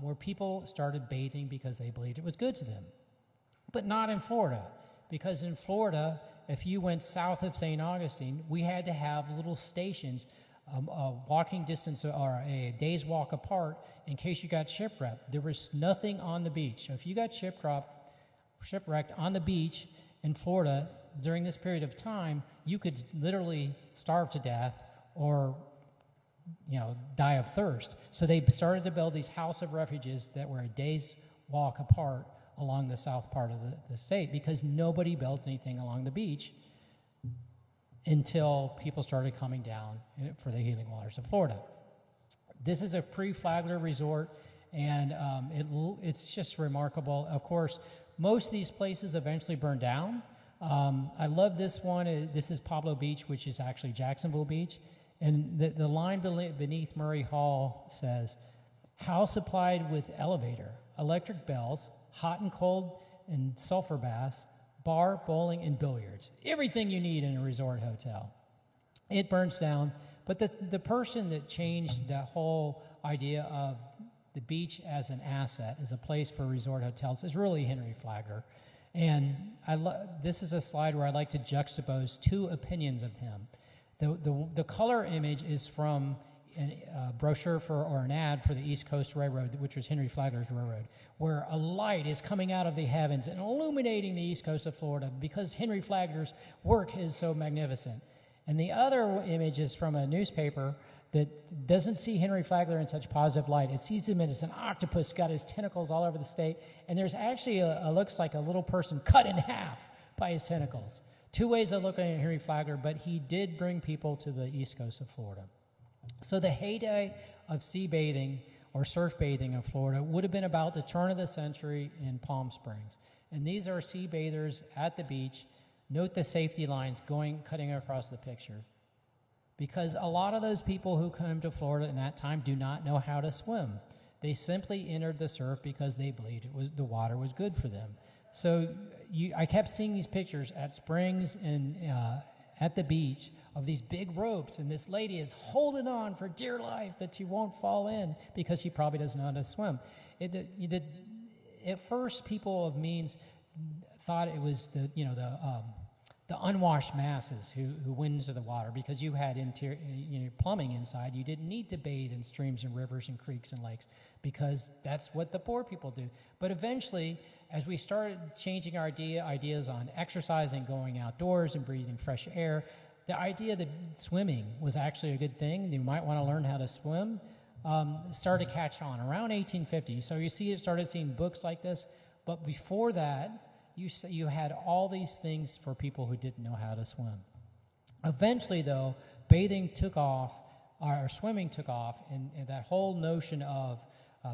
where people started bathing because they believed it was good to them. But not in Florida. Because in Florida, if you went south of St. Augustine, we had to have little stations, a walking distance or a day's walk apart in case you got shipwrecked. There was nothing on the beach. So if you got shipwrecked on the beach in Florida during this period of time, you could literally starve to death or die of thirst. So they started to build these house of refuges that were a day's walk apart along the south part of the state, because nobody built anything along the beach until people started coming down for the healing waters of Florida. This is a pre-Flagler resort, and it's just remarkable. Of course, most of these places eventually burned down. I love this one. This is Pablo Beach, which is actually Jacksonville Beach. And the line beneath Murray Hall says, house supplied with elevator, electric bells, hot and cold and sulfur baths, bar, bowling, and billiards. Everything you need in a resort hotel. It burns down, but the person that changed the whole idea of the beach as an asset, as a place for resort hotels, is really Henry Flagler. And this is a slide where I like to juxtapose two opinions of him. The color image is from a brochure or an ad for the East Coast Railroad, which was Henry Flagler's railroad, where a light is coming out of the heavens and illuminating the east coast of Florida because Henry Flagler's work is so magnificent. And the other image is from a newspaper that doesn't see Henry Flagler in such positive light. It sees him as an octopus, got his tentacles all over the state, and there's actually looks like a little person cut in half by his tentacles. Two ways of looking at Henry Flagler, but he did bring people to the east coast of Florida. So the heyday of sea bathing or surf bathing in Florida would have been about the turn of the century in Palm Springs. And these are sea bathers at the beach. Note the safety lines cutting across the picture. Because a lot of those people who come to Florida in that time do not know how to swim. They simply entered the surf because they believed the water was good for them. So I kept seeing these pictures at Springs and at the beach of these big ropes, and this lady is holding on for dear life that she won't fall in because she probably doesn't know how to swim. At first, people of means thought it was the unwashed masses who went into the water because you had plumbing inside. You didn't need to bathe in streams and rivers and creeks and lakes because that's what the poor people do. But eventually, as we started changing our ideas on exercising, going outdoors and breathing fresh air, the idea that swimming was actually a good thing, you might want to learn how to swim, started to catch on around 1850. So you started seeing books like this, but before that, you had all these things for people who didn't know how to swim. Eventually, though, bathing took off, or swimming took off, and that whole notion of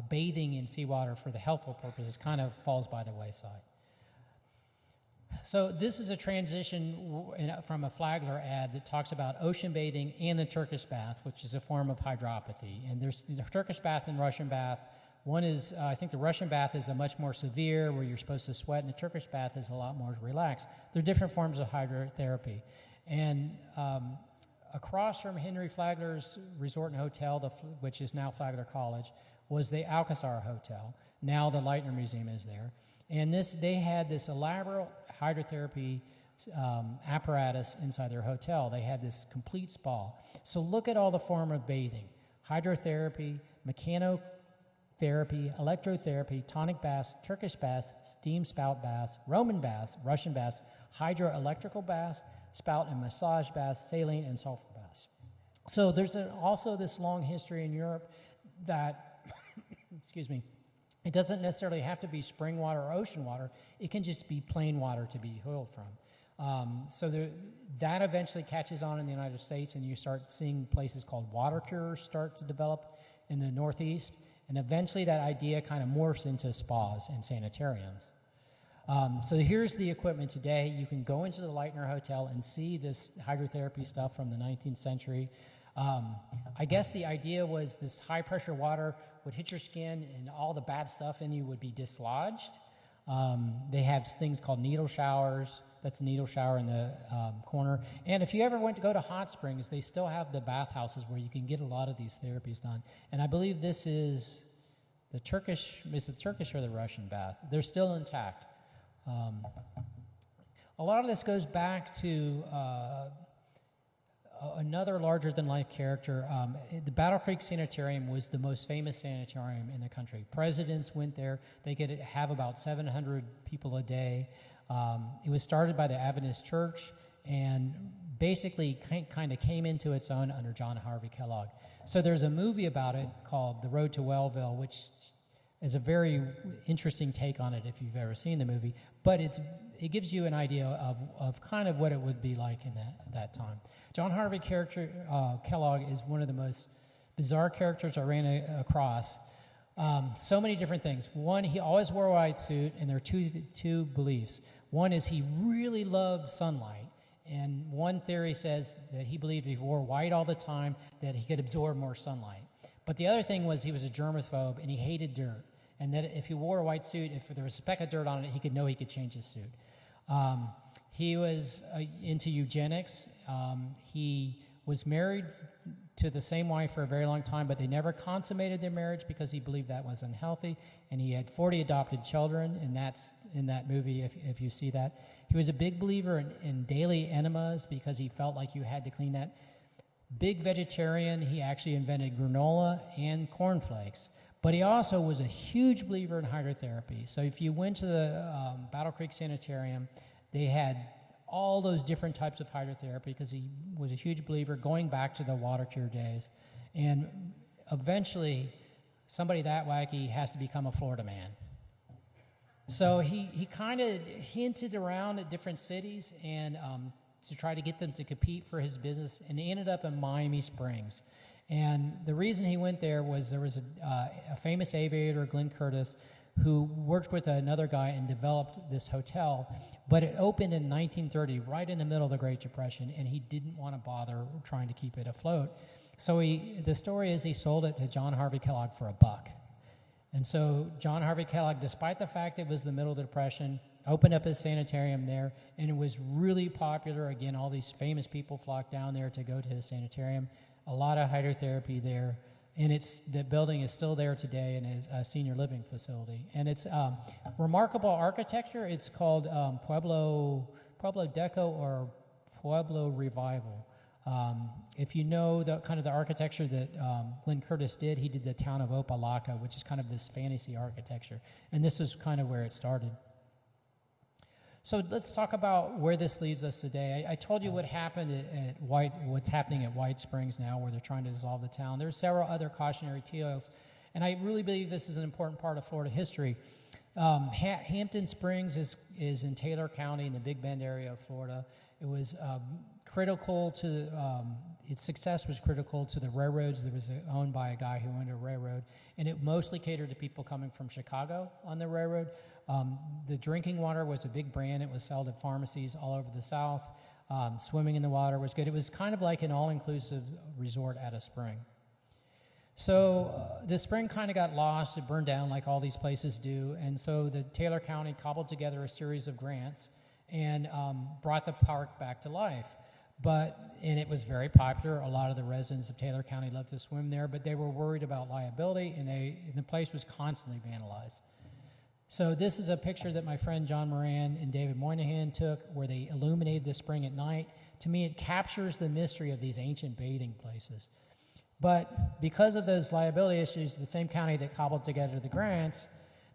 bathing in seawater for the healthful purposes kind of falls by the wayside. So this is a transition from a Flagler ad that talks about ocean bathing and the Turkish bath, which is a form of hydropathy. And there's the Turkish bath and Russian bath. One is, I think the Russian bath is a much more severe, where you're supposed to sweat, and the Turkish bath is a lot more relaxed. They're different forms of hydrotherapy. And across from Henry Flagler's resort and hotel, which is now Flagler College, was the Alcazar Hotel. Now the Leitner Museum is there. And they had this elaborate hydrotherapy apparatus inside their hotel. They had this complete spa. So look at all the form of bathing: hydrotherapy, mechanotherapy, electrotherapy, tonic baths, Turkish baths, steam spout baths, Roman baths, Russian baths, hydroelectrical baths, spout and massage baths, saline and sulfur baths. So there's also this long history in Europe that, excuse me, it doesn't necessarily have to be spring water or ocean water. It can just be plain water to be healed from. That eventually catches on in the United States, and you start seeing places called water cures start to develop in the Northeast. And eventually that idea kind of morphs into spas and sanitariums. So here's the equipment today. You can go into the Leitner Hotel and see this hydrotherapy stuff from the 19th century. I guess the idea was this high-pressure water would hit your skin and all the bad stuff in you would be dislodged. They have things called needle showers. That's the needle shower in the corner. And if you ever went to go to hot springs, they still have the bathhouses where you can get a lot of these therapies done. And I believe this is the Turkish or the Russian bath. They're still intact. A lot of this goes back to another larger-than-life character. The Battle Creek Sanitarium was the most famous sanitarium in the country. Presidents went there. They could have about 700 people a day. It was started by the Adventist Church and basically kind of came into its own under John Harvey Kellogg. So there's a movie about it called The Road to Wellville, which is a very interesting take on it if you've ever seen the movie. But it gives you an idea of kind of what it would be like in that time. John Harvey Kellogg is one of the most bizarre characters I ran across. So many different things. One, he always wore a white suit, and there are two beliefs. One is he really loved sunlight, and one theory says that he believed if he wore white all the time that he could absorb more sunlight. But the other thing was he was a germaphobe, and he hated dirt, and that if he wore a white suit, if there was a speck of dirt on it, he could know he could change his suit. He was into eugenics. He was married to the same wife for a very long time, but they never consummated their marriage because he believed that was unhealthy, and he had 40 adopted children, and that's in that movie if you see that. He was a big believer in daily enemas because he felt like you had to clean that. Big vegetarian. He actually invented granola and cornflakes. But he also was a huge believer in hydrotherapy. So if you went to the Battle Creek Sanitarium, they had all those different types of hydrotherapy because he was a huge believer going back to the water cure days. And eventually, somebody that wacky has to become a Florida man. So he kind of hinted around at different cities and to try to get them to compete for his business, and he ended up in Miami Springs. And the reason he went there was a famous aviator, Glenn Curtis, who worked with another guy and developed this hotel, but it opened in 1930, right in the middle of the Great Depression, and he didn't want to bother trying to keep it afloat. So the story is he sold it to John Harvey Kellogg for $1. And so John Harvey Kellogg, despite the fact it was the middle of the Depression, opened up his sanitarium there, and it was really popular. Again, all these famous people flocked down there to go to his sanitarium. A lot of hydrotherapy there, and the building is still there today and is a senior living facility. And it's remarkable architecture. It's called Pueblo Deco or Pueblo Revival. If you know the kind of the architecture that Glenn Curtis did, he did the town of Opalaca, which is kind of this fantasy architecture. And this is kind of where it started. So let's talk about where this leaves us today. I told you what happened at what's happening at White Springs now, where they're trying to dissolve the town. There's several other cautionary tales, and I really believe this is an important part of Florida history. Hampton Springs is in Taylor County in the Big Bend area of Florida. It was critical to its success was critical to the railroads that was owned by a guy who owned a railroad, and it mostly catered to people coming from Chicago on the railroad. The drinking water was a big brand. It was sold at pharmacies all over the South. Swimming in the water was good. It was kind of like an all-inclusive resort at a spring. So the spring kind of got lost. It burned down like all these places do, and so the Taylor County cobbled together a series of grants and brought the park back to life. And it was very popular. A lot of the residents of Taylor County loved to swim there, but they were worried about liability, and the place was constantly vandalized. So this is a picture that my friend John Moran and David Moynihan took where they illuminated the spring at night. To me, it captures the mystery of these ancient bathing places. But because of those liability issues, the same county that cobbled together the grants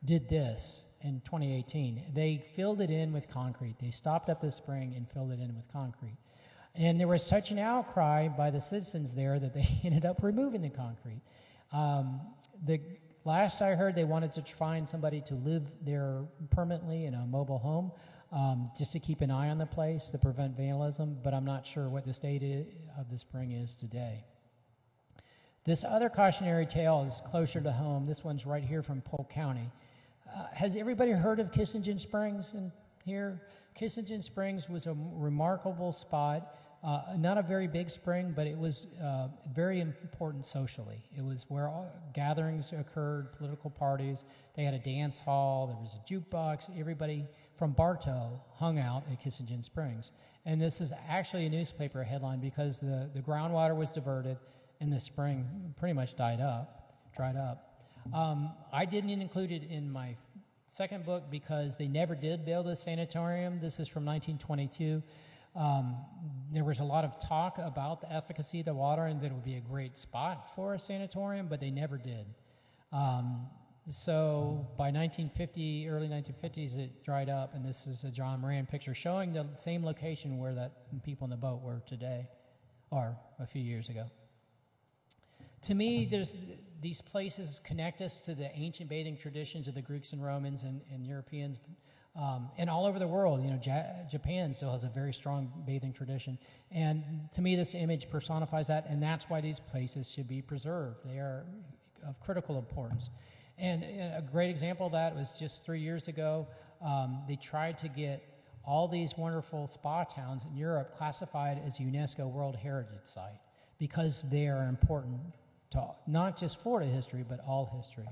did this in 2018. They filled it in with concrete. They stopped up the spring and filled it in with concrete. And there was such an outcry by the citizens there that they ended up removing the concrete. The last I heard, they wanted to find somebody to live there permanently in a mobile home, just to keep an eye on the place to prevent vandalism, but I'm not sure what the state of the spring is today. This other cautionary tale is closer to home. This one's right here from Polk County. Has everybody heard of Kissingen Springs in here? Kissingen Springs was a remarkable spot. Not a very big spring, but it was very important socially. It was where all gatherings occurred, political parties. They had a dance hall. There was a jukebox. Everybody from Bartow hung out at Kissingen Springs. And this is actually a newspaper headline because the groundwater was diverted and the spring pretty much dried up. I didn't include it in my second book because they never did build a sanatorium. This is from 1922. There was a lot of talk about the efficacy of the water and that it would be a great spot for a sanatorium, but they never did. So by 1950, early 1950s, it dried up, and this is a John Moran picture showing the same location where that people in the boat were today, or a few years ago. To me, these places connect us to the ancient bathing traditions of the Greeks and Romans and Europeans, and all over the world. You know, Japan still has a very strong bathing tradition, and to me, this image personifies that, and that's why these places should be preserved. They are of critical importance. And a great example of that was just 3 years ago. They tried to get all these wonderful spa towns in Europe classified as UNESCO World Heritage Site because they are important to not just Florida history, but all history.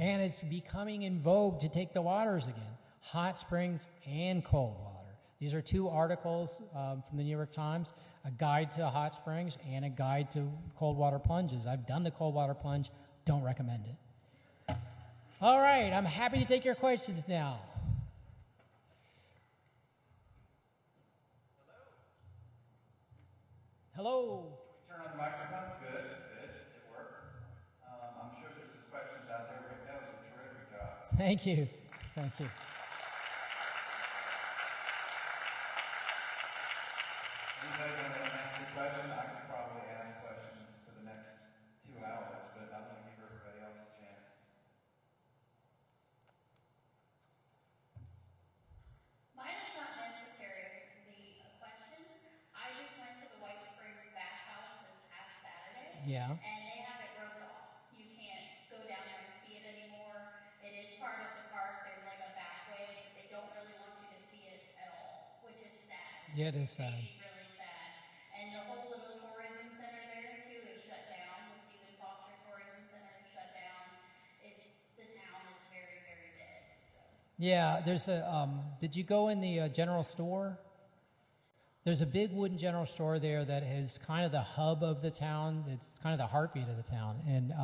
And it's becoming in vogue to take the waters again, hot springs and cold water. These are two articles from the New York Times, a guide to hot springs and a guide to cold water plunges. I've done the cold water plunge, don't recommend it. All right, I'm happy to take your questions now. Hello. Turn on the Thank you. Thank you. Anybody want to ask a question? I could probably ask questions for the next 2 hours, but I'm going to give everybody else a chance. Mine is not necessarily a question. I just went to the White Springs Bathhouse this past Saturday. Yeah. And they have it roped off. You can't go down there and see it anymore. It is part of the park. There's like a back way, but they don't really want you to see it at all, which is sad. Yeah, it is sad. It makes me really sad. And the whole little tourism center there too is shut down. The Stephen Foster Tourism Center is shut down. The town is very, very dead. So. Yeah, there's a, did you go in the general store? There's a big wooden general store there that is kind of the hub of the town. It's kind of the heartbeat of the town. And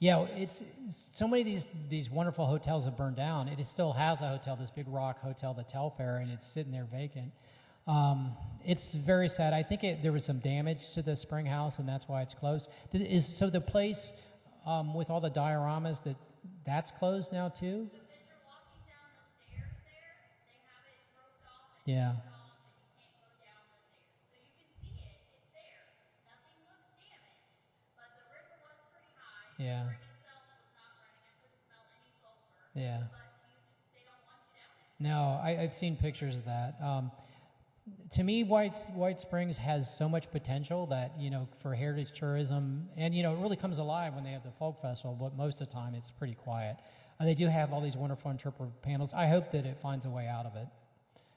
yeah, it's so many of these wonderful hotels have burned down. It still has a hotel, this Big Rock Hotel, the Telfair, and it's sitting there vacant. It's very sad. I think there was some damage to the spring house, and that's why it's closed. So the place with all the dioramas, that's closed now too? So as you're walking down the stairs there, they have it roped off and Yeah. roped off, and you can't go down the stairs. So you can see it, it's there. Nothing looks damaged, but the river was pretty high. Yeah. The spring itself was not running. I couldn't smell any sulfur. Yeah. But they don't want you down there. No, I've seen pictures of that. To me, White Springs has so much potential that, for heritage tourism, and, it really comes alive when they have the folk festival, but most of the time it's pretty quiet. They do have all these wonderful interpretive panels. I hope that it finds a way out of it,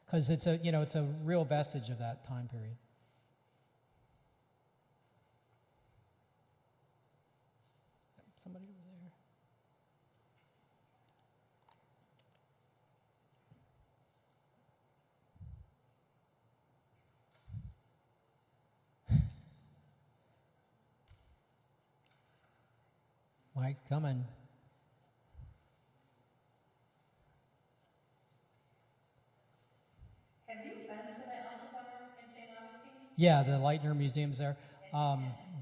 because it's a real vestige of that time period. Somebody over there. Mike's coming. Have you been to the Alcazar in St. Augustine? Yeah, the Leitner Museum's there. The In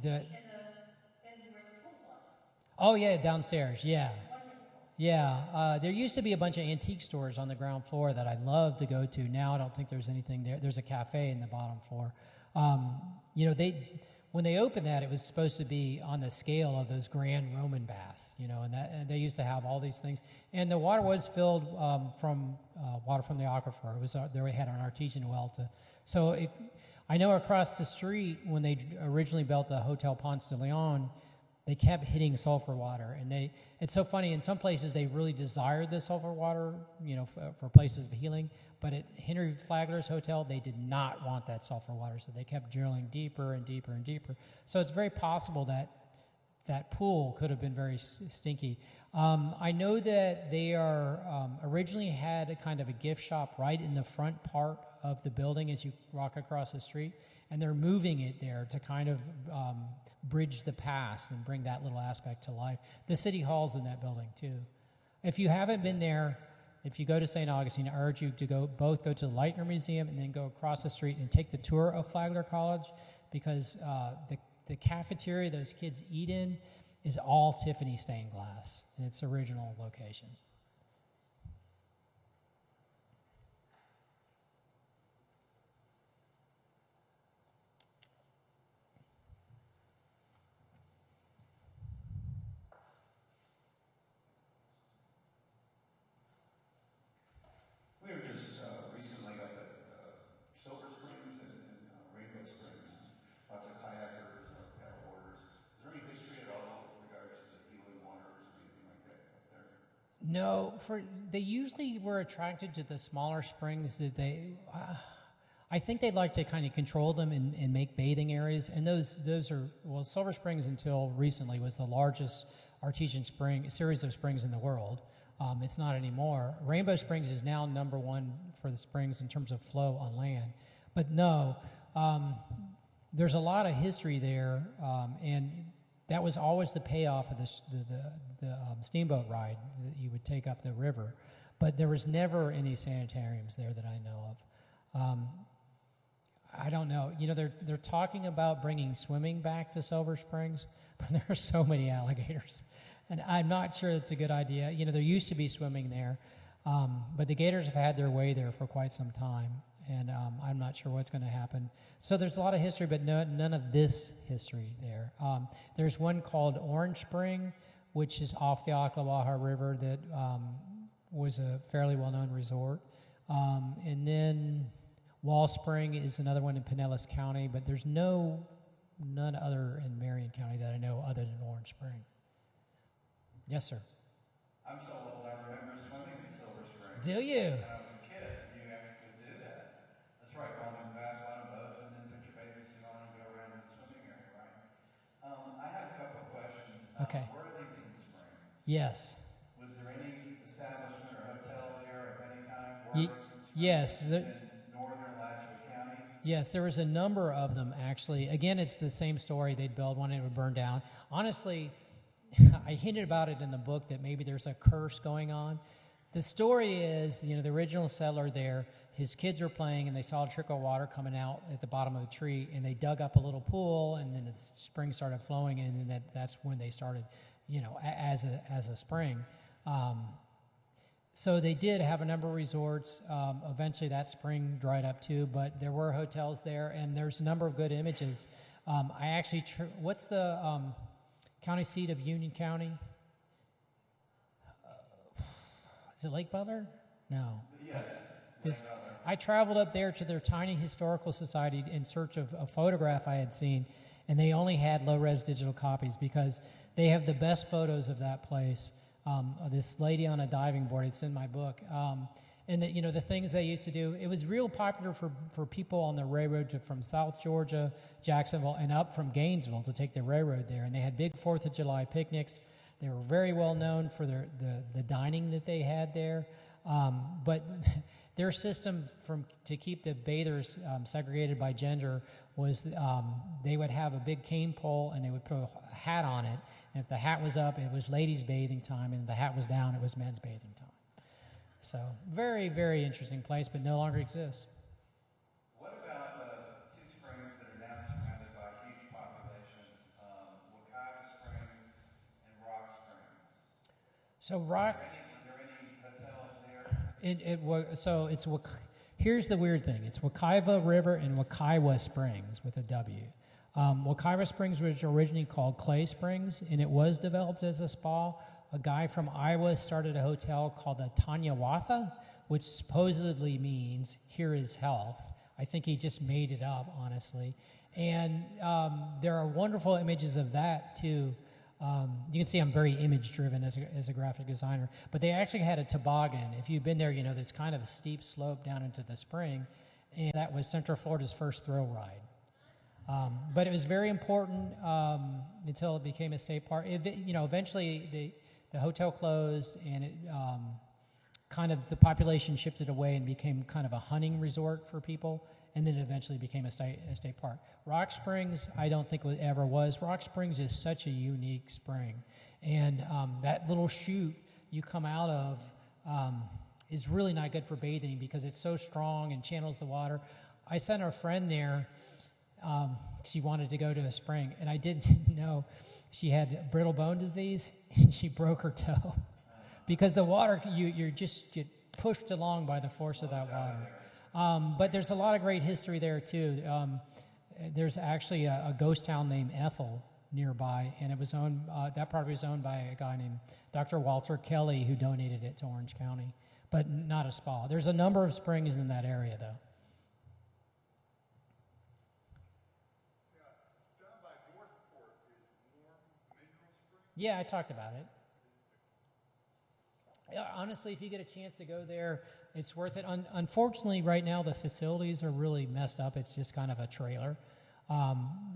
where the pool was? oh yeah, downstairs. Yeah, yeah. There used to be a bunch of antique stores on the ground floor that I'd love to go to. Now I don't think there's anything there. There's a cafe in the bottom floor. When they opened that, it was supposed to be on the scale of those grand Roman baths, and they used to have all these things. And the water was filled from water from the aquifer. It was they had an artesian well I know across the street when they originally built the Hotel Ponce de Leon, they kept hitting sulfur water, and it's so funny. In some places, they really desired the sulfur water, for places of healing. But at Henry Flagler's hotel, they did not want that sulfur water, so they kept drilling deeper and deeper and deeper. So it's very possible that pool could have been very stinky. I know that they originally had a kind of a gift shop right in the front part of the building as you walk across the street, and they're moving it there to kind of bridge the past and bring that little aspect to life. The city hall's in that building too. If you haven't been there, if you go to St. Augustine, I urge you to go to the Leitner Museum and then go across the street and take the tour of Flagler College, because the cafeteria those kids eat in is all Tiffany stained glass in its original location. We were just recently up at Silver Springs and Rainbow Springs. Lots of kayakers, paddleboarders. Is there any history at all with regards to healing waters or anything like that up there? No, they usually were attracted to the smaller springs that I think they'd like to kind of control them and make bathing areas. And those are, Silver Springs until recently was the largest artesian series of springs in the world. It's not anymore. Rainbow Springs is now number one for the springs in terms of flow on land. But no, there's a lot of history there, and that was always the payoff of the steamboat ride that you would take up the river. But there was never any sanitariums there that I know of. I don't know. They're talking about bringing swimming back to Silver Springs, but there are so many alligators And I'm not sure it's a good idea. You know, there used to be swimming there, but the Gators have had their way there for quite some time, and I'm not sure what's going to happen. So there's a lot of history, but none of this history there. There's one called Orange Spring, which is off the Ocklawaha River that was a fairly well-known resort. And then Wall Spring is another one in Pinellas County, but there's none other in Marion County that I know other than Orange Spring. Yes, sir. I'm so old, I remember swimming in Silver Spring. Do you? When I was a kid, you actually could do that. That's right, go on them fast line boats and then put your bathing suit on and go around in the swimming area, right? I have a couple of questions. Okay. Worthington Springs. Yes. Was there any establishment or hotel there of any kind? Yes. In northern Alachua County? Yes, there was a number of them, actually. Again, it's the same story. They'd build one and it would burn down. Honestly, I hinted about it in the book that maybe there's a curse going on. The story is, you know, the original settler there, his kids were playing and they saw a trickle of water coming out at the bottom of the tree, and they dug up a little pool, and then the spring started flowing, and then that's when they started, you know, as a spring. So they did have a number of resorts. Eventually that spring dried up too, but there were hotels there, and there's a number of good images. I actually, what's the county seat of Union County? Is it Lake Butler? No. Yes. I traveled up there to their tiny historical society in search of a photograph I had seen, and they only had low-res digital copies because they have the best photos of that place. This lady on a diving board, it's in my book. And you know, the things they used to do, it was real popular for people on the railroad from South Georgia, Jacksonville, and up from Gainesville to take the railroad there. And they had big 4th of July picnics. They were very well known for the dining that they had there. But their system to keep the bathers segregated by gender was they would have a big cane pole and they would put a hat on it. And if the hat was up, it was ladies' bathing time, and if the hat was down, it was men's bathing time. So very, very interesting place, but no longer exists. What about two springs that are now surrounded by huge populations, Wakaiva Springs and Rock Springs? So Rock. Were there any hotels there? Here's the weird thing. It's Wakaiva River and Wakaiwa Springs with a W. Wakaiva Springs was originally called Clay Springs, and it was developed as a spa. A guy from Iowa started a hotel called the Tanyawatha, which supposedly means here is health. I think he just made it up, honestly. And there are wonderful images of that, too. You can see I'm very image-driven as a graphic designer. But they actually had a toboggan. If you've been there, you know that's kind of a steep slope down into the spring. And that was Central Florida's first thrill ride. But it was very important until it became a state park. Eventually the hotel closed, and it kind of the population shifted away and became kind of a hunting resort for people, and then eventually became a state park. Rock Springs, I don't think it ever was. Rock Springs is such a unique spring, and that little chute you come out of is really not good for bathing because it's so strong and channels the water. I sent a friend there. She wanted to go to a spring, and I didn't know she had brittle bone disease, and she broke her toe because the water, you just get pushed along by the force of that water. But there's a lot of great history there, too. There's actually a ghost town named Ethel nearby, and it was owned. That property was owned by a guy named Dr. Walter Kelly, who donated it to Orange County, but not a spa. There's a number of springs in that area, though. Yeah, I talked about it. Honestly, if you get a chance to go there, it's worth it. Unfortunately, right now, the facilities are really messed up. It's just kind of a trailer.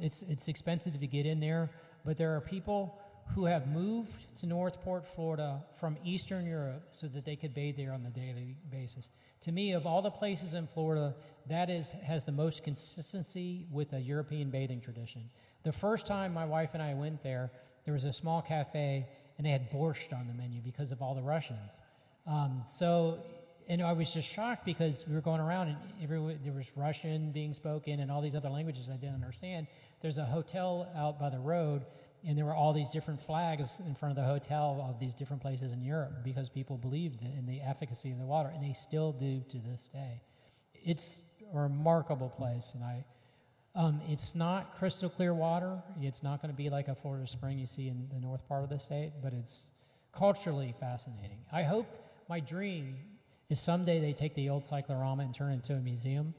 It's expensive to get in there, but there are people who have moved to Northport, Florida from Eastern Europe so that they could bathe there on a daily basis. To me, of all the places in Florida, that has the most consistency with a European bathing tradition. The first time my wife and I went there was a small cafe, and they had borscht on the menu because of all the Russians. And I was just shocked because we were going around, and there was Russian being spoken and all these other languages I didn't understand. There's a hotel out by the road And there were all these different flags in front of the hotel of these different places in Europe because people believed in the efficacy of the water, and they still do to this day. It's a remarkable place, and it's not crystal clear water. It's not going to be like a Florida spring you see in the north part of the state, but it's culturally fascinating. I hope, my dream is someday they take the old cyclorama and turn it into a museum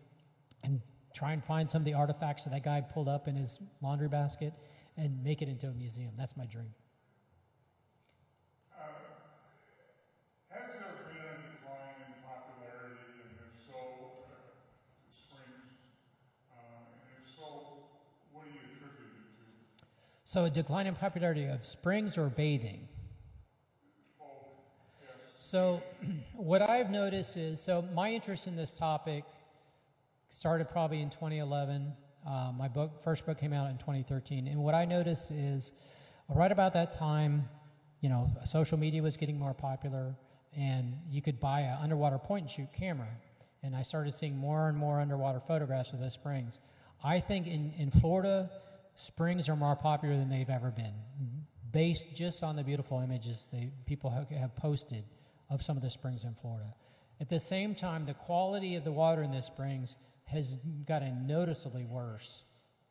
and try and find some of the artifacts that guy pulled up in his laundry basket and make it into a museum. That's my dream. Has there been a decline in popularity, and if so, springs? And if so, what do you attribute it to? So a decline in popularity of springs or bathing? Both, yes. So what I've noticed is, so my interest in this topic started probably in 2011. My first book came out in 2013, and what I noticed is right about that time, social media was getting more popular, and you could buy an underwater point-and-shoot camera, and I started seeing more and more underwater photographs of the springs. I think in Florida, springs are more popular than they've ever been, based just on the beautiful images people have posted of some of the springs in Florida. At the same time, the quality of the water in the springs has gotten noticeably worse.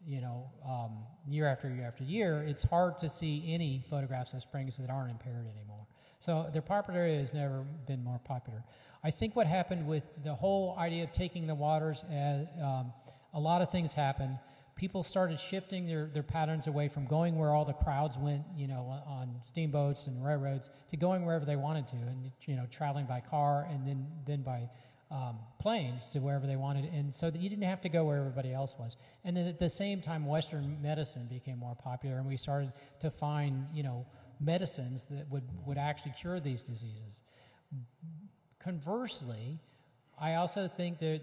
Year after year after year, it's hard to see any photographs of springs that aren't impaired anymore. So their popularity has never been more popular. I think what happened with the whole idea of taking the waters, a lot of things happened. People started shifting their patterns away from going where all the crowds went, on steamboats and railroads, to going wherever they wanted to, and traveling by car and then by planes to wherever they wanted, and so that you didn't have to go where everybody else was. And then at the same time, Western medicine became more popular, and we started to find, medicines that would actually cure these diseases. Conversely, I also think that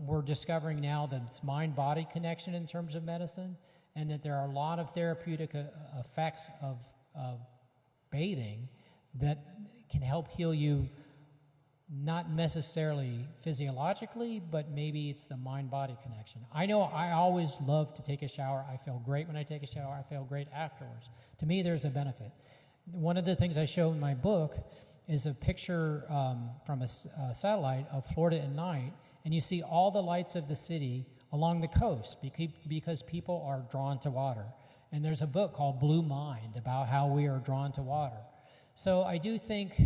we're discovering now that it's mind-body connection in terms of medicine, and that there are a lot of therapeutic effects of bathing that can help heal you, not necessarily physiologically, but maybe it's the mind-body connection. I know I always love to take a shower. I feel great when I take a shower. I feel great afterwards. To me, there's a benefit. One of the things I show in my book is a picture from a satellite of Florida at night, and you see all the lights of the city along the coast because people are drawn to water. And there's a book called Blue Mind about how we are drawn to water. So I do think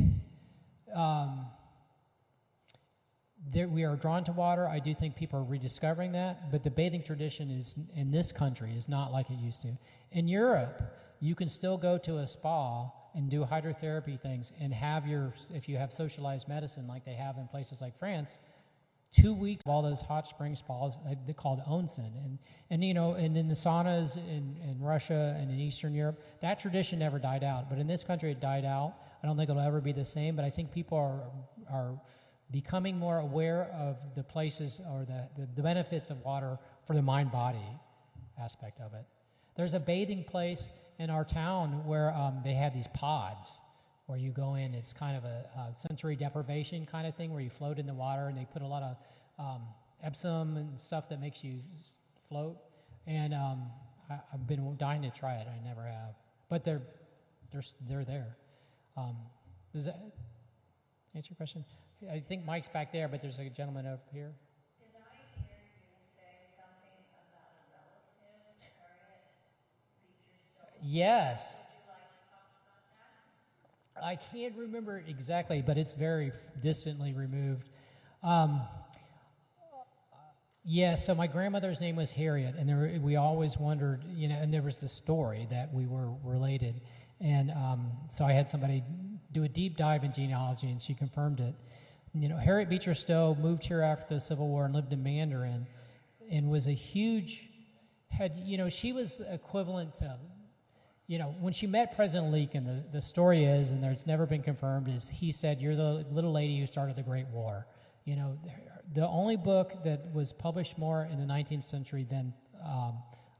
that we are drawn to water. I do think people are rediscovering that, but the bathing tradition in this country is not like it used to. In Europe, you can still go to a spa and do hydrotherapy things and if you have socialized medicine like they have in places like France, 2 weeks of all those hot spring spas, they're called onsen. And in the saunas in Russia and in Eastern Europe, that tradition never died out. But in this country, it died out. I don't think it'll ever be the same, but I think people are becoming more aware of the places or the benefits of water for the mind-body aspect of it. There's a bathing place in our town where they have these pods where you go in. It's kind of a sensory deprivation kind of thing where you float in the water, and they put a lot of Epsom and stuff that makes you float. And I've been dying to try it. I never have. But they're there. Does that answer your question? I think Mike's back there, but there's a gentleman over here. Did I hear you say something about a relative, Harriet Beecher Stowe? Yes. Would you like to talk about that? I can't remember exactly, but it's very distantly removed. So my grandmother's name was Harriet, and we always wondered, and there was this story that we were related. And so I had somebody do a deep dive in genealogy, and she confirmed it. Harriet Beecher Stowe moved here after the Civil War and lived in Mandarin, and was she was equivalent to, when she met President Lincoln, the story is, and it's never been confirmed, is he said, "You're the little lady who started the Great War." The only book that was published more in the 19th century than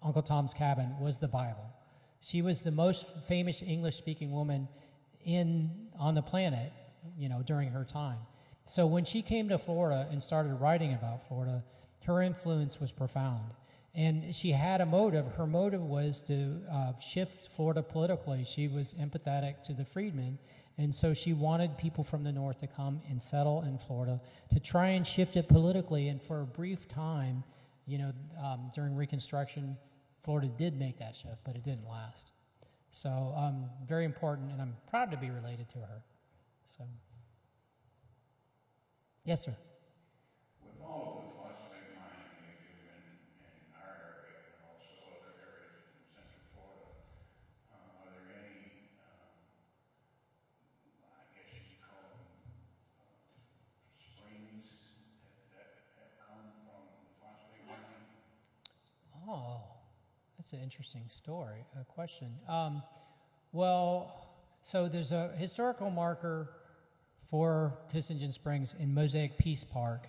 Uncle Tom's Cabin was the Bible. She was the most famous English-speaking woman on the planet, during her time. So when she came to Florida and started writing about Florida, her influence was profound. And she had a motive. Her motive was to shift Florida politically. She was empathetic to the freedmen, and so she wanted people from the north to come and settle in Florida to try and shift it politically. And for a brief time, during Reconstruction, Florida did make that shift, but it didn't last. So very important, and I'm proud to be related to her. So, yes, sir. With all of the phosphate mining they do in our area and also other areas in Central Florida, are there any, I guess you could call them springs that have come from the phosphate mining? Oh, that's an interesting story, question. Well, so there's a historical marker for Kissingen Springs in Mosaic Peace Park,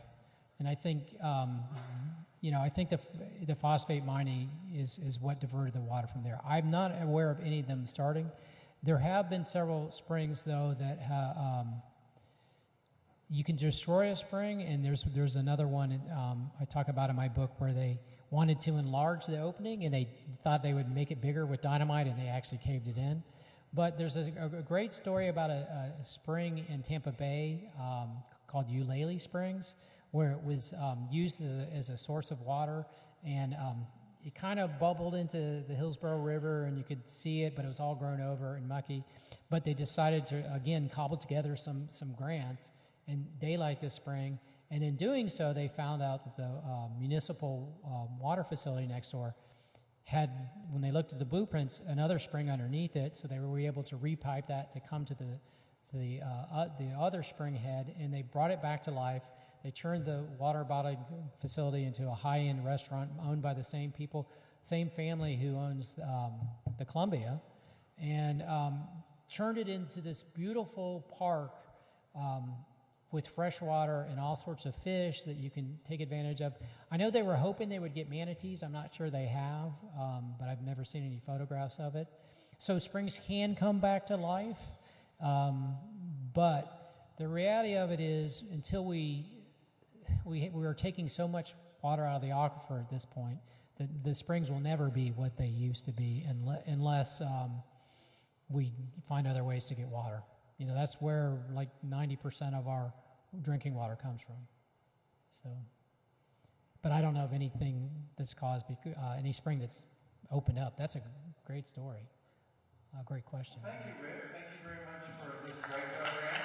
and I think, I think the phosphate mining is what diverted the water from there. I'm not aware of any of them starting. There have been several springs, though, that you can destroy a spring, and there's another one I talk about in my book where they wanted to enlarge the opening, and they thought they would make it bigger with dynamite, and they actually caved it in. But there's a great story about a spring in Tampa Bay called Eulalie Springs, where it was used as a source of water, and it kind of bubbled into the Hillsborough River, and you could see it, but it was all grown over and mucky. But they decided to, again, cobble together some grants and daylight this spring. And in doing so, they found out that the municipal water facility next door had, when they looked at the blueprints, another spring underneath it, so they were able to repipe that to come to the other spring head, and they brought it back to life. They turned the water bottling facility into a high-end restaurant owned by the same people, same family who owns the Columbia, and turned it into this beautiful park with fresh water and all sorts of fish that you can take advantage of. I know they were hoping they would get manatees. I'm not sure they have, but I've never seen any photographs of it. So springs can come back to life, but the reality of it is until we are taking so much water out of the aquifer at this point that the springs will never be what they used to be unless we find other ways to get water. That's where like 90% of our drinking water comes from. So, but I don't know of anything that's caused any spring that's opened up. That's a great story. Great question. Thank you, Rick. Thank you very much for this great program.